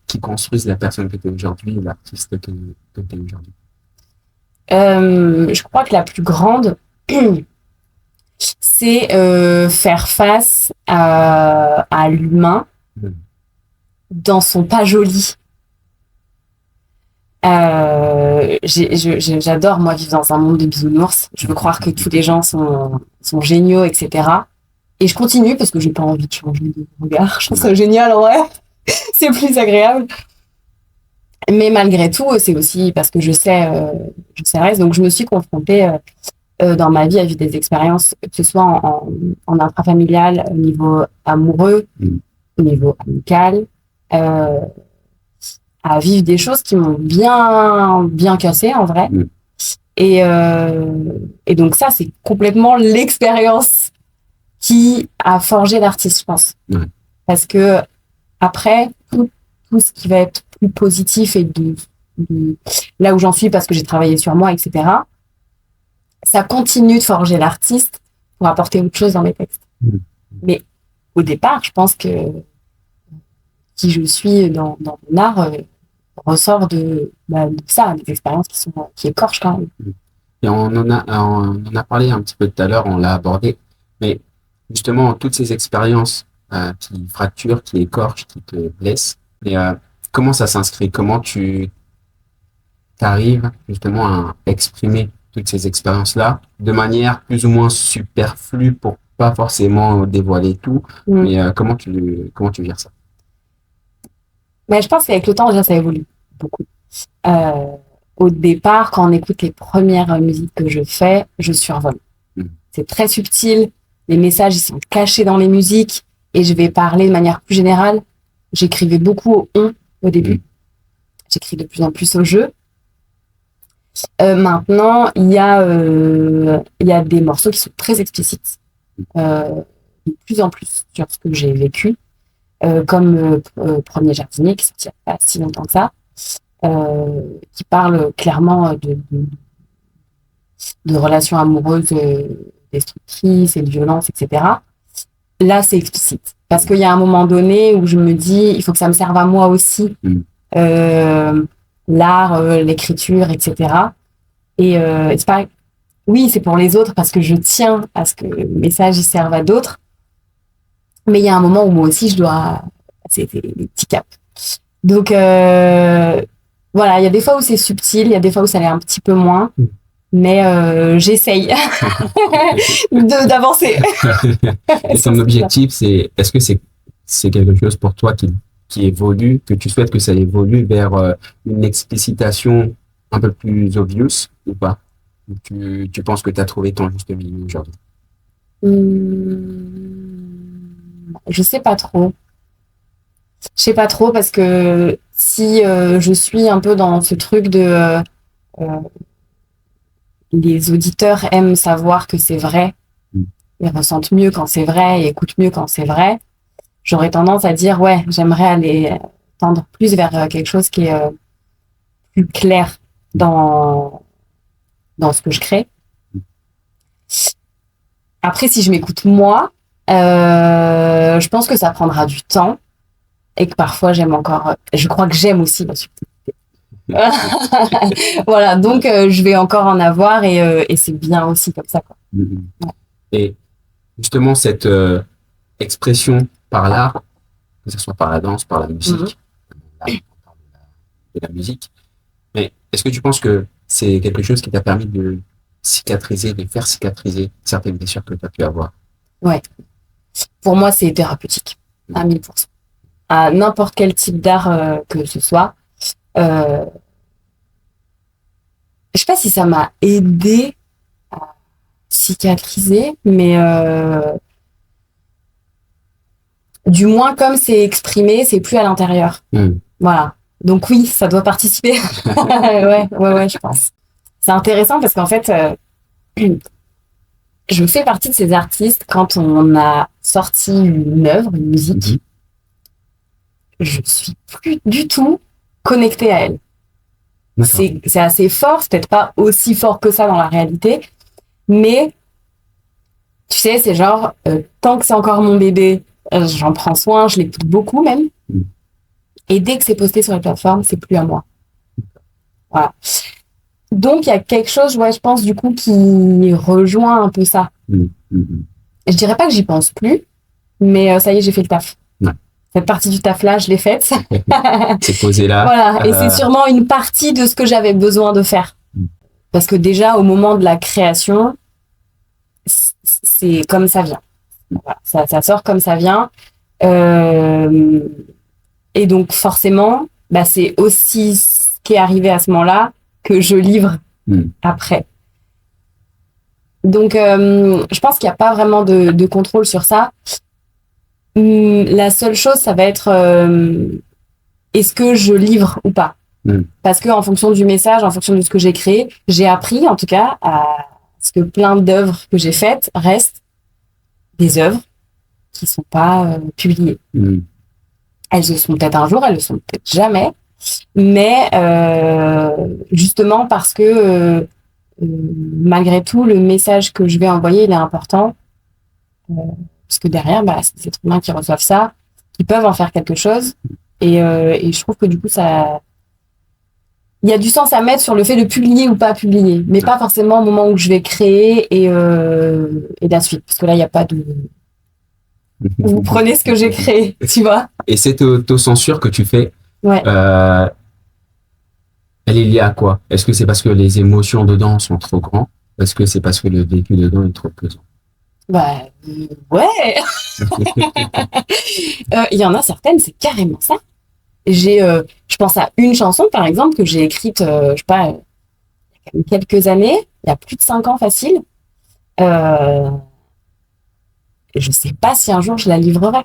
S2: qui construisent la personne que tu es aujourd'hui, l'artiste que tu es aujourd'hui?
S3: Je crois que la plus grande, c'est faire face à l'humain dans son pas joli. J'adore, moi, vivre dans un monde de bisounours. Je veux croire que tous les gens sont géniaux, etc. Et je continue parce que j'ai pas envie de changer de regard. Je trouve ça génial, en vrai. C'est plus agréable. Mais malgré tout, c'est aussi parce que je sais le reste. Donc, je me suis confrontée dans ma vie à vivre des expériences, que ce soit en intrafamilial, au niveau amoureux, au niveau amical, à vivre des choses qui m'ont bien cassé en vrai. Et donc ça, c'est complètement l'expérience qui a forgé l'artiste, je pense. Parce que après, tout ce qui va être plus positif et de là où j'en suis parce que j'ai travaillé sur moi, etc., ça continue de forger l'artiste pour apporter autre chose dans mes textes. Mais au départ, je pense que qui je suis dans mon art ressort de ça, des expériences qui écorchent quand même.
S2: Et on en a parlé un petit peu tout à l'heure, on l'a abordé, mais justement, toutes ces expériences qui fracturent, qui écorchent, qui te blessent, et comment ça s'inscrit? Comment tu arrives justement à exprimer toutes ces expériences-là de manière plus ou moins superflue pour pas forcément dévoiler tout, mais comment tu gères ça?
S3: Mais je pense qu'avec le temps, déjà, ça évolue beaucoup. Au départ, quand on écoute les premières musiques que je fais, je survole. C'est très subtil. Les messages, ils sont cachés dans les musiques et je vais parler de manière plus générale. J'écrivais beaucoup au on au début. J'écris de plus en plus au je. Maintenant, il y a des morceaux qui sont très explicites, de plus en plus sur ce que j'ai vécu, comme Premier jardinier, qui est sorti il n'y a pas si longtemps que ça, qui parle clairement de relations amoureuses destructrices et de violence, etc. Là, c'est explicite. Parce qu'il y a un moment donné où je me dis, il faut que ça me serve à moi aussi. L'art, l'écriture, etc. Et c'est pas... Oui, c'est pour les autres parce que je tiens à ce que le message il serve à d'autres. Mais il y a un moment où moi aussi, je dois... C'est des petits caps. Donc, voilà, il y a des fois où c'est subtil, il y a des fois où ça l'est un petit peu moins. Mais j'essaye d'avancer.
S2: Et ton objectif, est-ce que c'est quelque chose pour toi qui évolue, que tu souhaites que ça évolue vers une explicitation un peu plus obvious ou pas? Ou tu penses que tu as trouvé ton juste milieu aujourd'hui?
S3: Je sais pas trop. Je sais pas trop parce que si je suis un peu dans ce truc de les auditeurs aiment savoir que c'est vrai, ils ressentent mieux quand c'est vrai et écoutent mieux quand c'est vrai, j'aurais tendance à dire ouais, j'aimerais aller tendre plus vers quelque chose qui est plus clair dans ce que je crée. Après, si je m'écoute moi, je pense que ça prendra du temps et que parfois je crois que j'aime aussi la subtilité. Voilà, donc je vais encore en avoir et c'est bien aussi comme ça, quoi. Ouais.
S2: Et justement, cette expression par l'art, que ce soit par la danse, par la musique, là, on parle de la musique, mais est-ce que tu penses que c'est quelque chose qui t'a permis de faire cicatriser certaines blessures que tu as pu avoir?
S3: Ouais. Pour moi, c'est thérapeutique, à 1000%. À n'importe quel type d'art que ce soit. Je sais pas si ça m'a aidé à cicatriser, mais du moins comme c'est exprimé, c'est plus à l'intérieur. Voilà. Donc oui, ça doit participer. Ouais, je pense. C'est intéressant parce qu'en fait, je fais partie de ces artistes quand on a sorti une œuvre, une musique, je suis plus du tout connectée à elle. C'est assez fort, c'est peut-être pas aussi fort que ça dans la réalité, mais tu sais, c'est genre, tant que c'est encore mon bébé, j'en prends soin, je l'écoute beaucoup même, et dès que c'est posté sur les plateformes, c'est plus à moi. Voilà. Donc, il y a quelque chose, ouais, je pense, du coup, qui rejoint un peu ça. Je dirais pas que j'y pense plus, mais ça y est, j'ai fait le taf. Cette partie du taf-là, je l'ai faite.
S2: C'est posé là.
S3: Voilà, et c'est sûrement une partie de ce que j'avais besoin de faire. Parce que déjà, au moment de la création, c'est comme ça vient. Voilà, ça sort comme ça vient. Et donc, forcément, bah, c'est aussi ce qui est arrivé à ce moment-là que je livre après. Donc, je pense qu'il n'y a pas vraiment de contrôle sur ça. La seule chose, ça va être est-ce que je livre ou pas? Parce que en fonction du message, en fonction de ce que j'ai créé, j'ai appris en tout cas à ce que plein d'œuvres que j'ai faites restent des œuvres qui sont pas publiées. Elles le sont peut-être un jour, elles le sont peut-être jamais, mais justement parce que malgré tout, le message que je vais envoyer, il est important. parce que derrière, bah, c'est ces êtres humains qui reçoivent ça, qui peuvent en faire quelque chose. Et je trouve que du coup, il y a du sens à mettre sur le fait de publier ou pas publier, mais pas forcément au moment où je vais créer et la suite, parce que là, il n'y a pas de... Vous prenez ce que j'ai créé, tu vois.
S2: Et cette autocensure que tu fais,
S3: Ouais.
S2: elle est liée à quoi? Est-ce que c'est parce que les émotions dedans sont trop grandes? Est-ce que c'est parce que le vécu dedans est trop pesant?
S3: Bah, ouais. Il y en a certaines, c'est carrément ça. Je pense à une chanson, par exemple, que j'ai écrite, je sais pas, il y a quelques années, il y a plus de 5 ans facile. Je sais pas si un jour je la livrerai.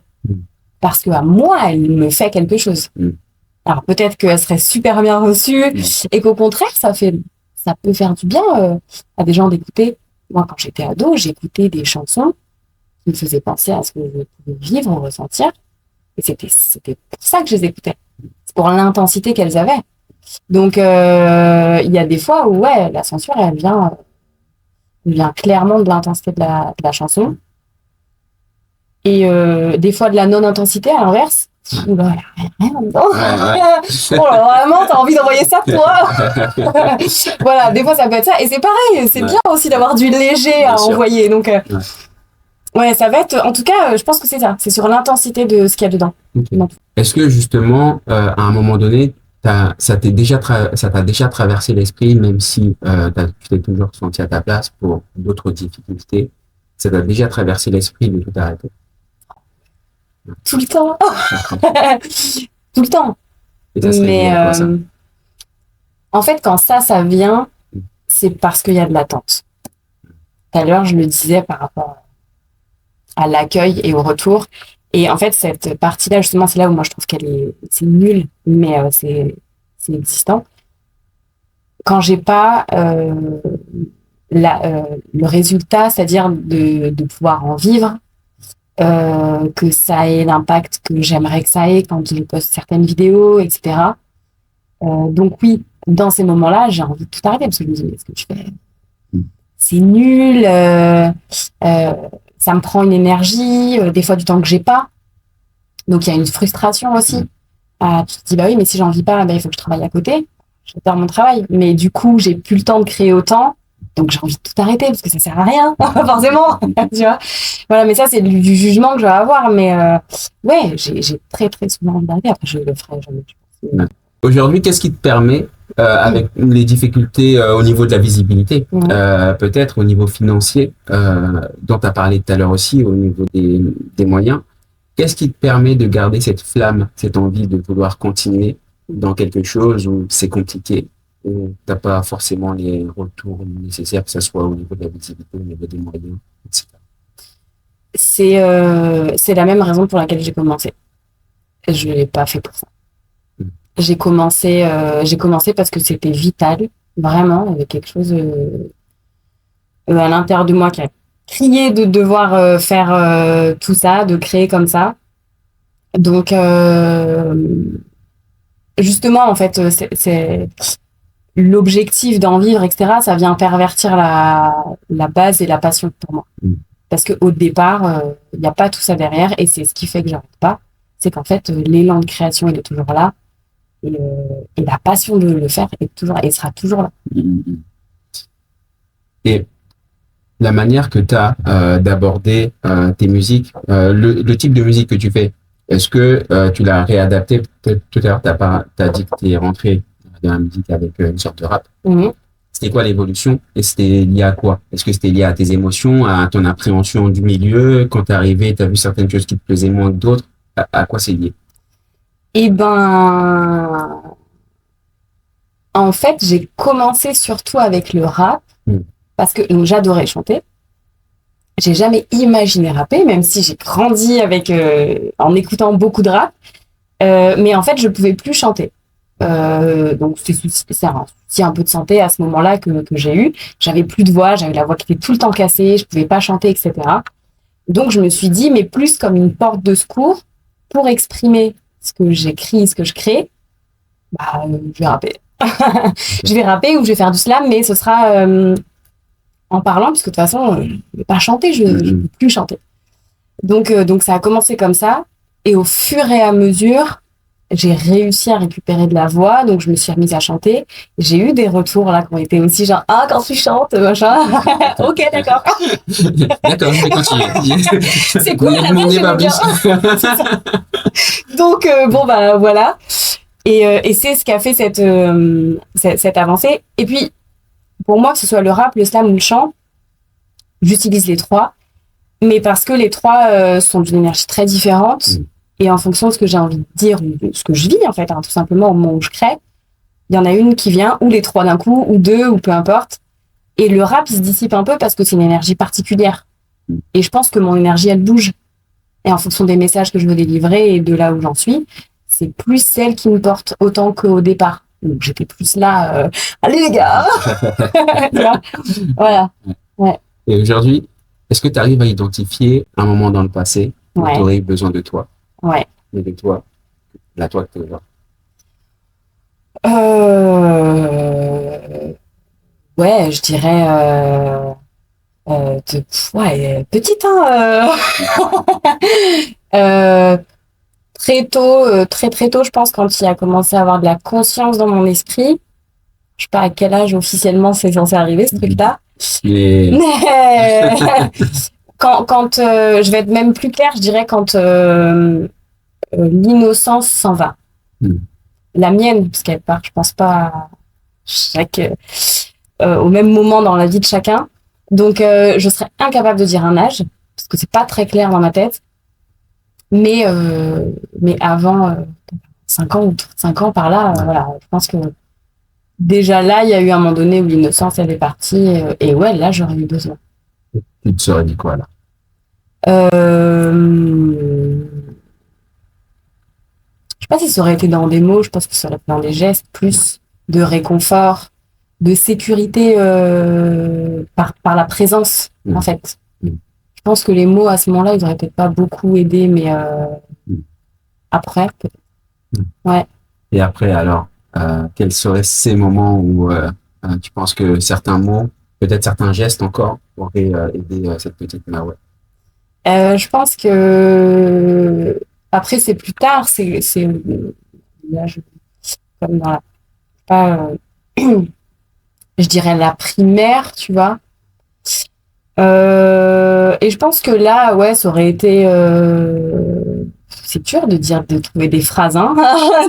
S3: Parce que à moi, elle me fait quelque chose. Alors peut-être qu'elle serait super bien reçue et qu'au contraire, ça peut faire du bien à des gens d'écouter. Moi, quand j'étais ado, j'écoutais des chansons qui me faisaient penser à ce que je pouvais vivre, ressentir. Et c'était pour ça que je les écoutais. C'est pour l'intensité qu'elles avaient. Donc, il y a des fois où, ouais, la censure, elle vient clairement de l'intensité de la chanson. Et des fois de la non-intensité, à l'inverse. Oh là, rien dedans. Oh là, vraiment, t'as envie d'envoyer ça, toi. Voilà, des fois, ça peut être ça. Et c'est pareil, c'est bien aussi d'avoir du léger à envoyer. Donc, ouais, ça va être... En tout cas, je pense que c'est ça. C'est sur l'intensité de ce qu'il y a dedans.
S2: Okay. Est-ce que, justement, à un moment donné, ça t'a déjà traversé l'esprit, même si tu t'es toujours senti à ta place pour d'autres difficultés, ça t'a déjà traversé l'esprit de tout arrêter?
S3: Tout le temps. Tout le temps. Mais en fait, quand ça vient, c'est parce qu'il y a de l'attente. Tout à l'heure, je le disais par rapport à l'accueil et au retour. Et en fait, cette partie-là, justement, c'est là où moi je trouve c'est nul, mais c'est existant. Quand j'ai pas le résultat, c'est-à-dire de pouvoir en vivre, que ça ait l'impact que j'aimerais que ça ait quand je poste certaines vidéos, etc. Donc oui, dans ces moments-là, j'ai envie de tout arrêter parce que je me dis, mais ce que je fais, c'est nul, ça me prend une énergie, des fois du temps que j'ai pas. Donc il y a une frustration aussi. Tu te dis, bah oui, mais si j'en vis pas, bah, il faut que je travaille à côté. J'adore mon travail, mais du coup, j'ai plus le temps de créer autant. Donc, j'ai envie de tout arrêter parce que ça sert à rien, forcément, tu vois. Voilà, mais ça, c'est du jugement que je vais avoir. Mais ouais, j'ai très, très souvent envie d'arrêter. Après, je le ferai jamais.
S2: Aujourd'hui, qu'est-ce qui te permet, avec les difficultés au niveau de la visibilité, peut-être au niveau financier, dont tu as parlé tout à l'heure aussi, au niveau des moyens, qu'est-ce qui te permet de garder cette flamme, cette envie de vouloir continuer dans quelque chose où c'est compliqué? T'as pas forcément les retours nécessaires, que ce soit au niveau de la visibilité, au niveau des moyens, etc.
S3: C'est la même raison pour laquelle j'ai commencé. Je l'ai pas fait pour ça. J'ai commencé parce que c'était vital, vraiment. Il y avait quelque chose à l'intérieur de moi qui a crié de devoir faire tout ça, de créer comme ça. Donc, justement, en fait, c'est l'objectif d'en vivre, etc., ça vient pervertir la base et la passion pour moi. Parce qu'au départ, il n'y a pas tout ça derrière, et c'est ce qui fait que j'arrête pas. C'est qu'en fait, l'élan de création, il est toujours là, et la passion de le faire est toujours là, et sera toujours là.
S2: Et la manière que tu as d'aborder tes musiques, le type de musique que tu fais, est-ce que tu l'as réadapté? Peut-être tout à l'heure, t'as dit que tu es rentré dans la musique avec une sorte de rap. C'était quoi l'évolution et c'était lié à quoi? Est-ce que c'était lié à tes émotions, à ton appréhension du milieu? Quand t'es arrivé, t'as vu certaines choses qui te plaisaient moins que d'autres? À quoi c'est lié?
S3: Eh ben, en fait, j'ai commencé surtout avec le rap parce que j'adorais chanter. J'ai jamais imaginé rapper, même si j'ai grandi avec en écoutant beaucoup de rap. Mais en fait, je pouvais plus chanter. Donc c'est un souci un peu de santé à ce moment-là que j'ai eu. J'avais plus de voix, j'avais la voix qui était tout le temps cassée, je pouvais pas chanter, etc. Donc je me suis dit, mais plus comme une porte de secours pour exprimer ce que j'écris, ce que je crée, bah je vais rapper. Je vais rapper ou je vais faire du slam, mais ce sera en parlant, parce que de toute façon, je vais pas chanter, je peux plus chanter. Donc ça a commencé comme ça. Et au fur et à mesure, j'ai réussi à récupérer de la voix. Donc je me suis remise à chanter. J'ai eu des retours là qui ont été aussi genre, ah, quand tu chantes, machin. Ok, d'accord.
S2: D'accord, je vais continuer.
S3: C'est cool, la
S2: Mon
S3: voix, j'aime bien. Donc bon, bah voilà. Et c'est ce qui a fait cette avancée. Et puis, pour moi, que ce soit le rap, le slam ou le chant, j'utilise les trois. Mais parce que les trois sont d'une énergie très différente. Et en fonction de ce que j'ai envie de dire, ou de ce que je vis, en fait, tout simplement, au moment où je crée, il y en a une qui vient, ou les trois d'un coup, ou deux, ou peu importe. Et le rap, il se dissipe un peu parce que c'est une énergie particulière. Et je pense que mon énergie, elle bouge. Et en fonction des messages que je veux délivrer et de là où j'en suis, c'est plus celle qui me porte autant qu'au départ. Donc j'étais plus là, allez les gars. Voilà. Ouais.
S2: Et aujourd'hui, est-ce que tu arrives à identifier un moment dans le passé où tu aurais eu besoin de toi?
S3: Ouais.
S2: Et de toi, la toi que tu es là.
S3: Ouais, je dirais petite, hein. Très tôt, très tôt, je pense, quand il a commencé à avoir de la conscience dans mon esprit. Je sais pas à quel âge officiellement c'est censé arriver, ce truc-là. Mais quand je vais être même plus claire, je dirais quand l'innocence s'en va. La mienne, parce qu'elle part, je pense pas au même moment dans la vie de chacun. Donc, je serais incapable de dire un âge, parce que c'est pas très clair dans ma tête. Mais avant 5 ans ou 5 ans par là, voilà, je pense que déjà là, il y a eu un moment donné où l'innocence, elle est partie. Et ouais, là, j'aurais eu besoin.
S2: Tu te serais dit quoi, là?
S3: Je sais pas si ça aurait été dans des mots, je pense que ça aurait été dans des gestes, plus de réconfort, de sécurité par la présence, en fait. Je pense que les mots, à ce moment-là, ils auraient peut-être pas beaucoup aidé, mais après, peut-être. Ouais.
S2: Et après, alors, quels seraient ces moments où tu penses que certains mots, peut-être certains gestes encore, auraient aidé cette petite Maoué?
S3: Je pense que après, c'est plus tard, c'est là, comme dans la, pas, je dirais la primaire, tu vois. Et je pense que là, ouais, ça aurait été. C'est dur de trouver des phrases, hein.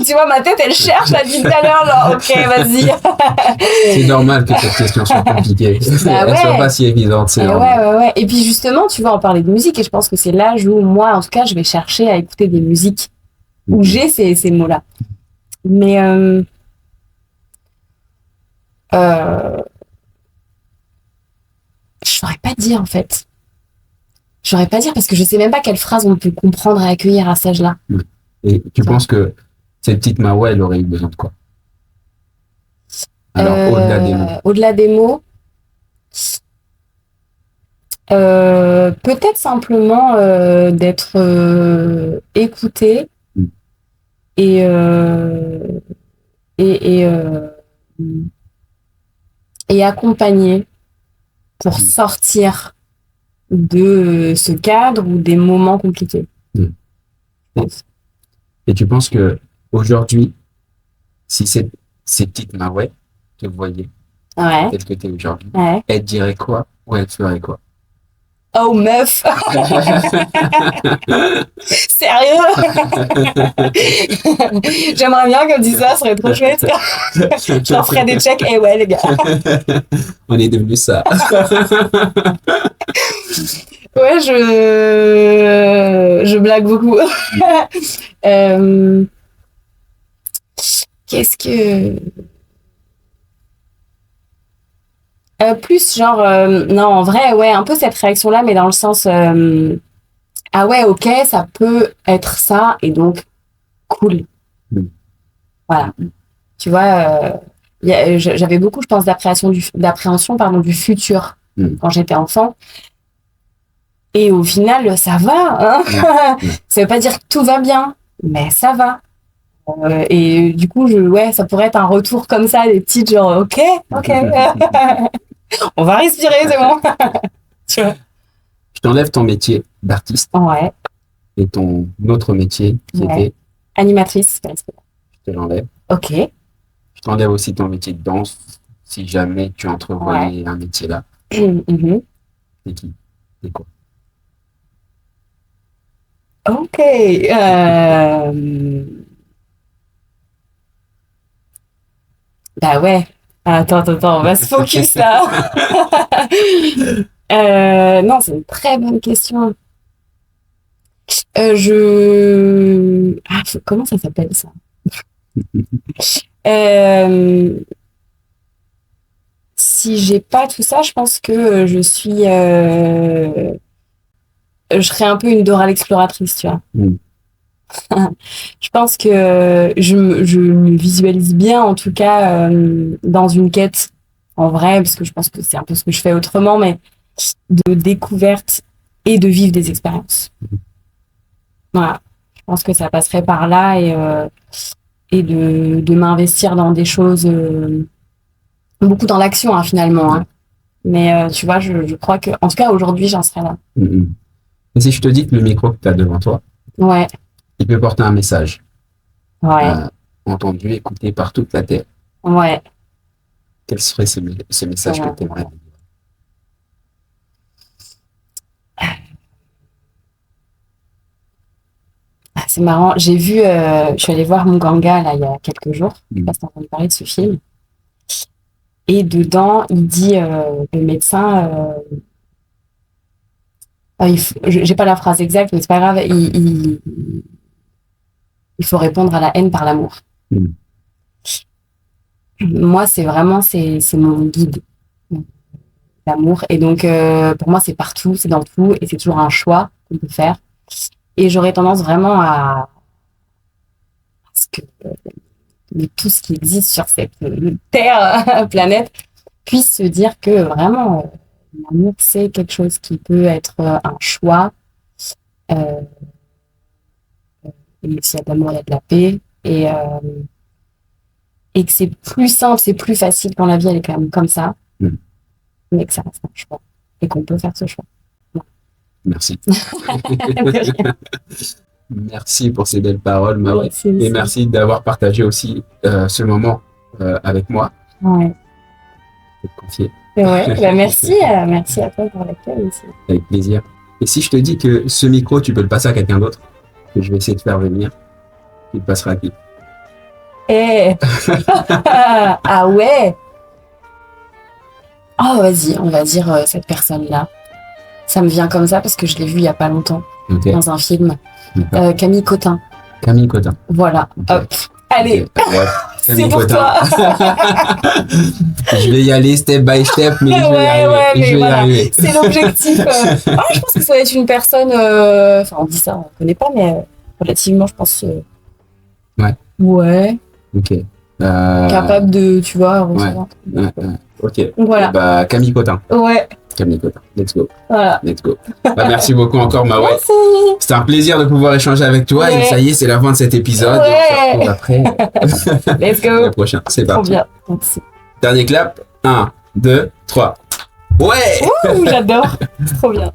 S3: Tu vois, ma tête, elle cherche, là, depuis tout à l'heure, genre, ok, vas-y.
S2: C'est normal que cette question soit compliquée.
S3: Bah
S2: Elle
S3: ouais.
S2: soit pas si évidente, c'est normal.
S3: Ouais. Et puis, justement, tu vois, on parlait de musique, et je pense que c'est l'âge où, moi, en tout cas, je vais chercher à écouter des musiques où j'ai ces mots-là. Mais, je saurais pas dire, en fait. Je saurais pas dire parce que je sais même pas quelle phrase on peut comprendre et accueillir à cet âge-là.
S2: Et tu penses que cette petite Maoué, elle aurait eu besoin de quoi? Alors, au-delà des mots.
S3: Au-delà des mots, peut-être simplement d'être écoutée et accompagnée pour sortir de ce cadre ou des moments compliqués.
S2: Et tu penses que aujourd'hui, si ces petites Maoué te voyaient, telle que tu es aujourd'hui, elle dirait quoi ou elle ferait quoi?
S3: Oh meuf. Sérieux? J'aimerais bien qu'elle dise ça, ça serait trop chouette. Je leur ferais des checks. Eh ouais les gars.
S2: On est devenu ça.
S3: Ouais, je blague beaucoup. Qu'est-ce que... plus genre... non, en vrai, ouais, un peu cette réaction-là, mais dans le sens... ah ouais, ok, ça peut être ça, et donc, cool. Voilà. Tu vois, j'avais beaucoup, je pense, d'appréhension du futur quand j'étais enfant. Et au final, ça va. Hein. Ça veut pas dire que tout va bien, mais ça va. Et du coup, ça pourrait être un retour comme ça, des petites genre, ok. On va respirer, c'est bon. Tu vois.
S2: Je t'enlève ton métier d'artiste
S3: Ouais.
S2: et ton autre métier qui
S3: Ouais.
S2: était,
S3: Animatrice.
S2: je te l'enlève.
S3: Ok.
S2: Je t'enlève aussi ton métier de danse si jamais tu entrevoyais un métier là.
S3: Mhm.
S2: C'est qui? C'est quoi?
S3: Ok. Bah ouais. Attends, on va se focus là. Non, c'est une très bonne question. Comment ça s'appelle ça? Si j'ai pas tout ça, je pense que je serais un peu une Dora l'exploratrice, tu vois.
S2: Mm.
S3: Je pense que je me visualise bien, en tout cas, dans une quête en vrai, parce que je pense que c'est un peu ce que je fais autrement, mais de découverte et de vivre des expériences. Voilà. Je pense que ça passerait par là et de m'investir dans des choses, beaucoup dans l'action, hein, finalement. Hein. Mais tu vois, je crois que, en tout cas, aujourd'hui, j'en serais là.
S2: Et si je te dis que le micro que tu as devant toi,
S3: Ouais,
S2: il peut porter un message
S3: ouais,
S2: entendu, écouté par toute la Terre,
S3: ouais.
S2: quel serait ce message que
S3: Ouais.
S2: tu aimerais dire?
S3: Ah, c'est marrant. J'ai vu, je suis allée voir Muganga là il y a quelques jours. Je sais pas si t'as entendu parler de ce film. Et dedans, il dit, le médecin, j'ai pas la phrase exacte, mais c'est pas grave. Il faut répondre à la haine par l'amour.
S2: Mm.
S3: Moi, c'est mon guide, l'amour. Et donc, pour moi, c'est partout, c'est dans tout, et c'est toujours un choix qu'on peut faire. Et j'aurais tendance vraiment à ce que tout ce qui existe sur cette terre, planète, puisse se dire que vraiment, l'amour, c'est quelque chose qui peut être un choix. Euh, et s'il y a de l'amour, il y a de la paix. Et que c'est plus simple, c'est plus facile quand la vie, elle est quand même comme ça. Mais que ça reste un choix. Et qu'on peut faire ce choix.
S2: Merci. Merci pour ces belles paroles, Marie. Et merci d'avoir partagé aussi ce moment avec moi.
S3: Ouais.
S2: Je te confier.
S3: Ouais, bah merci à toi pour l'accueil aussi.
S2: Avec plaisir. Et si je te dis que ce micro, tu peux le passer à quelqu'un d'autre, que je vais essayer de faire venir, tu le passeras à qui?
S3: Eh Ah ouais. Oh, vas-y, on va dire cette personne-là. Ça me vient comme ça parce que je l'ai vue il y a pas longtemps dans un film. Camille Cotin.
S2: Camille Cotin.
S3: Voilà.
S2: Okay.
S3: Hop. Allez.
S2: Ouais.
S3: C'est pour toi.
S2: Je vais y aller step by step, mais je vais y arriver.
S3: C'est l'objectif. Je pense que ça va être une personne. Enfin, on dit ça, on ne connaît pas, mais relativement, je pense.
S2: Ouais.
S3: Ouais.
S2: Ok.
S3: Capable de, tu vois, recevoir.
S2: Ouais. Ok.
S3: Voilà.
S2: Bah, Camille Cotin.
S3: Ouais.
S2: Camille Cotin. Let's go.
S3: Voilà.
S2: Let's go. Bah, merci beaucoup encore, Marie.
S3: Merci.
S2: C'était un plaisir de pouvoir échanger avec toi. Ouais. Et ça y est, c'est la fin de cet épisode.
S3: Ouais.
S2: On se retrouve après.
S3: Let's go.
S2: Le prochain. C'est parti.
S3: Trop bien. Merci.
S2: Dernier clap. 1, 2, 3. Ouais.
S3: Ouh, j'adore. Trop bien.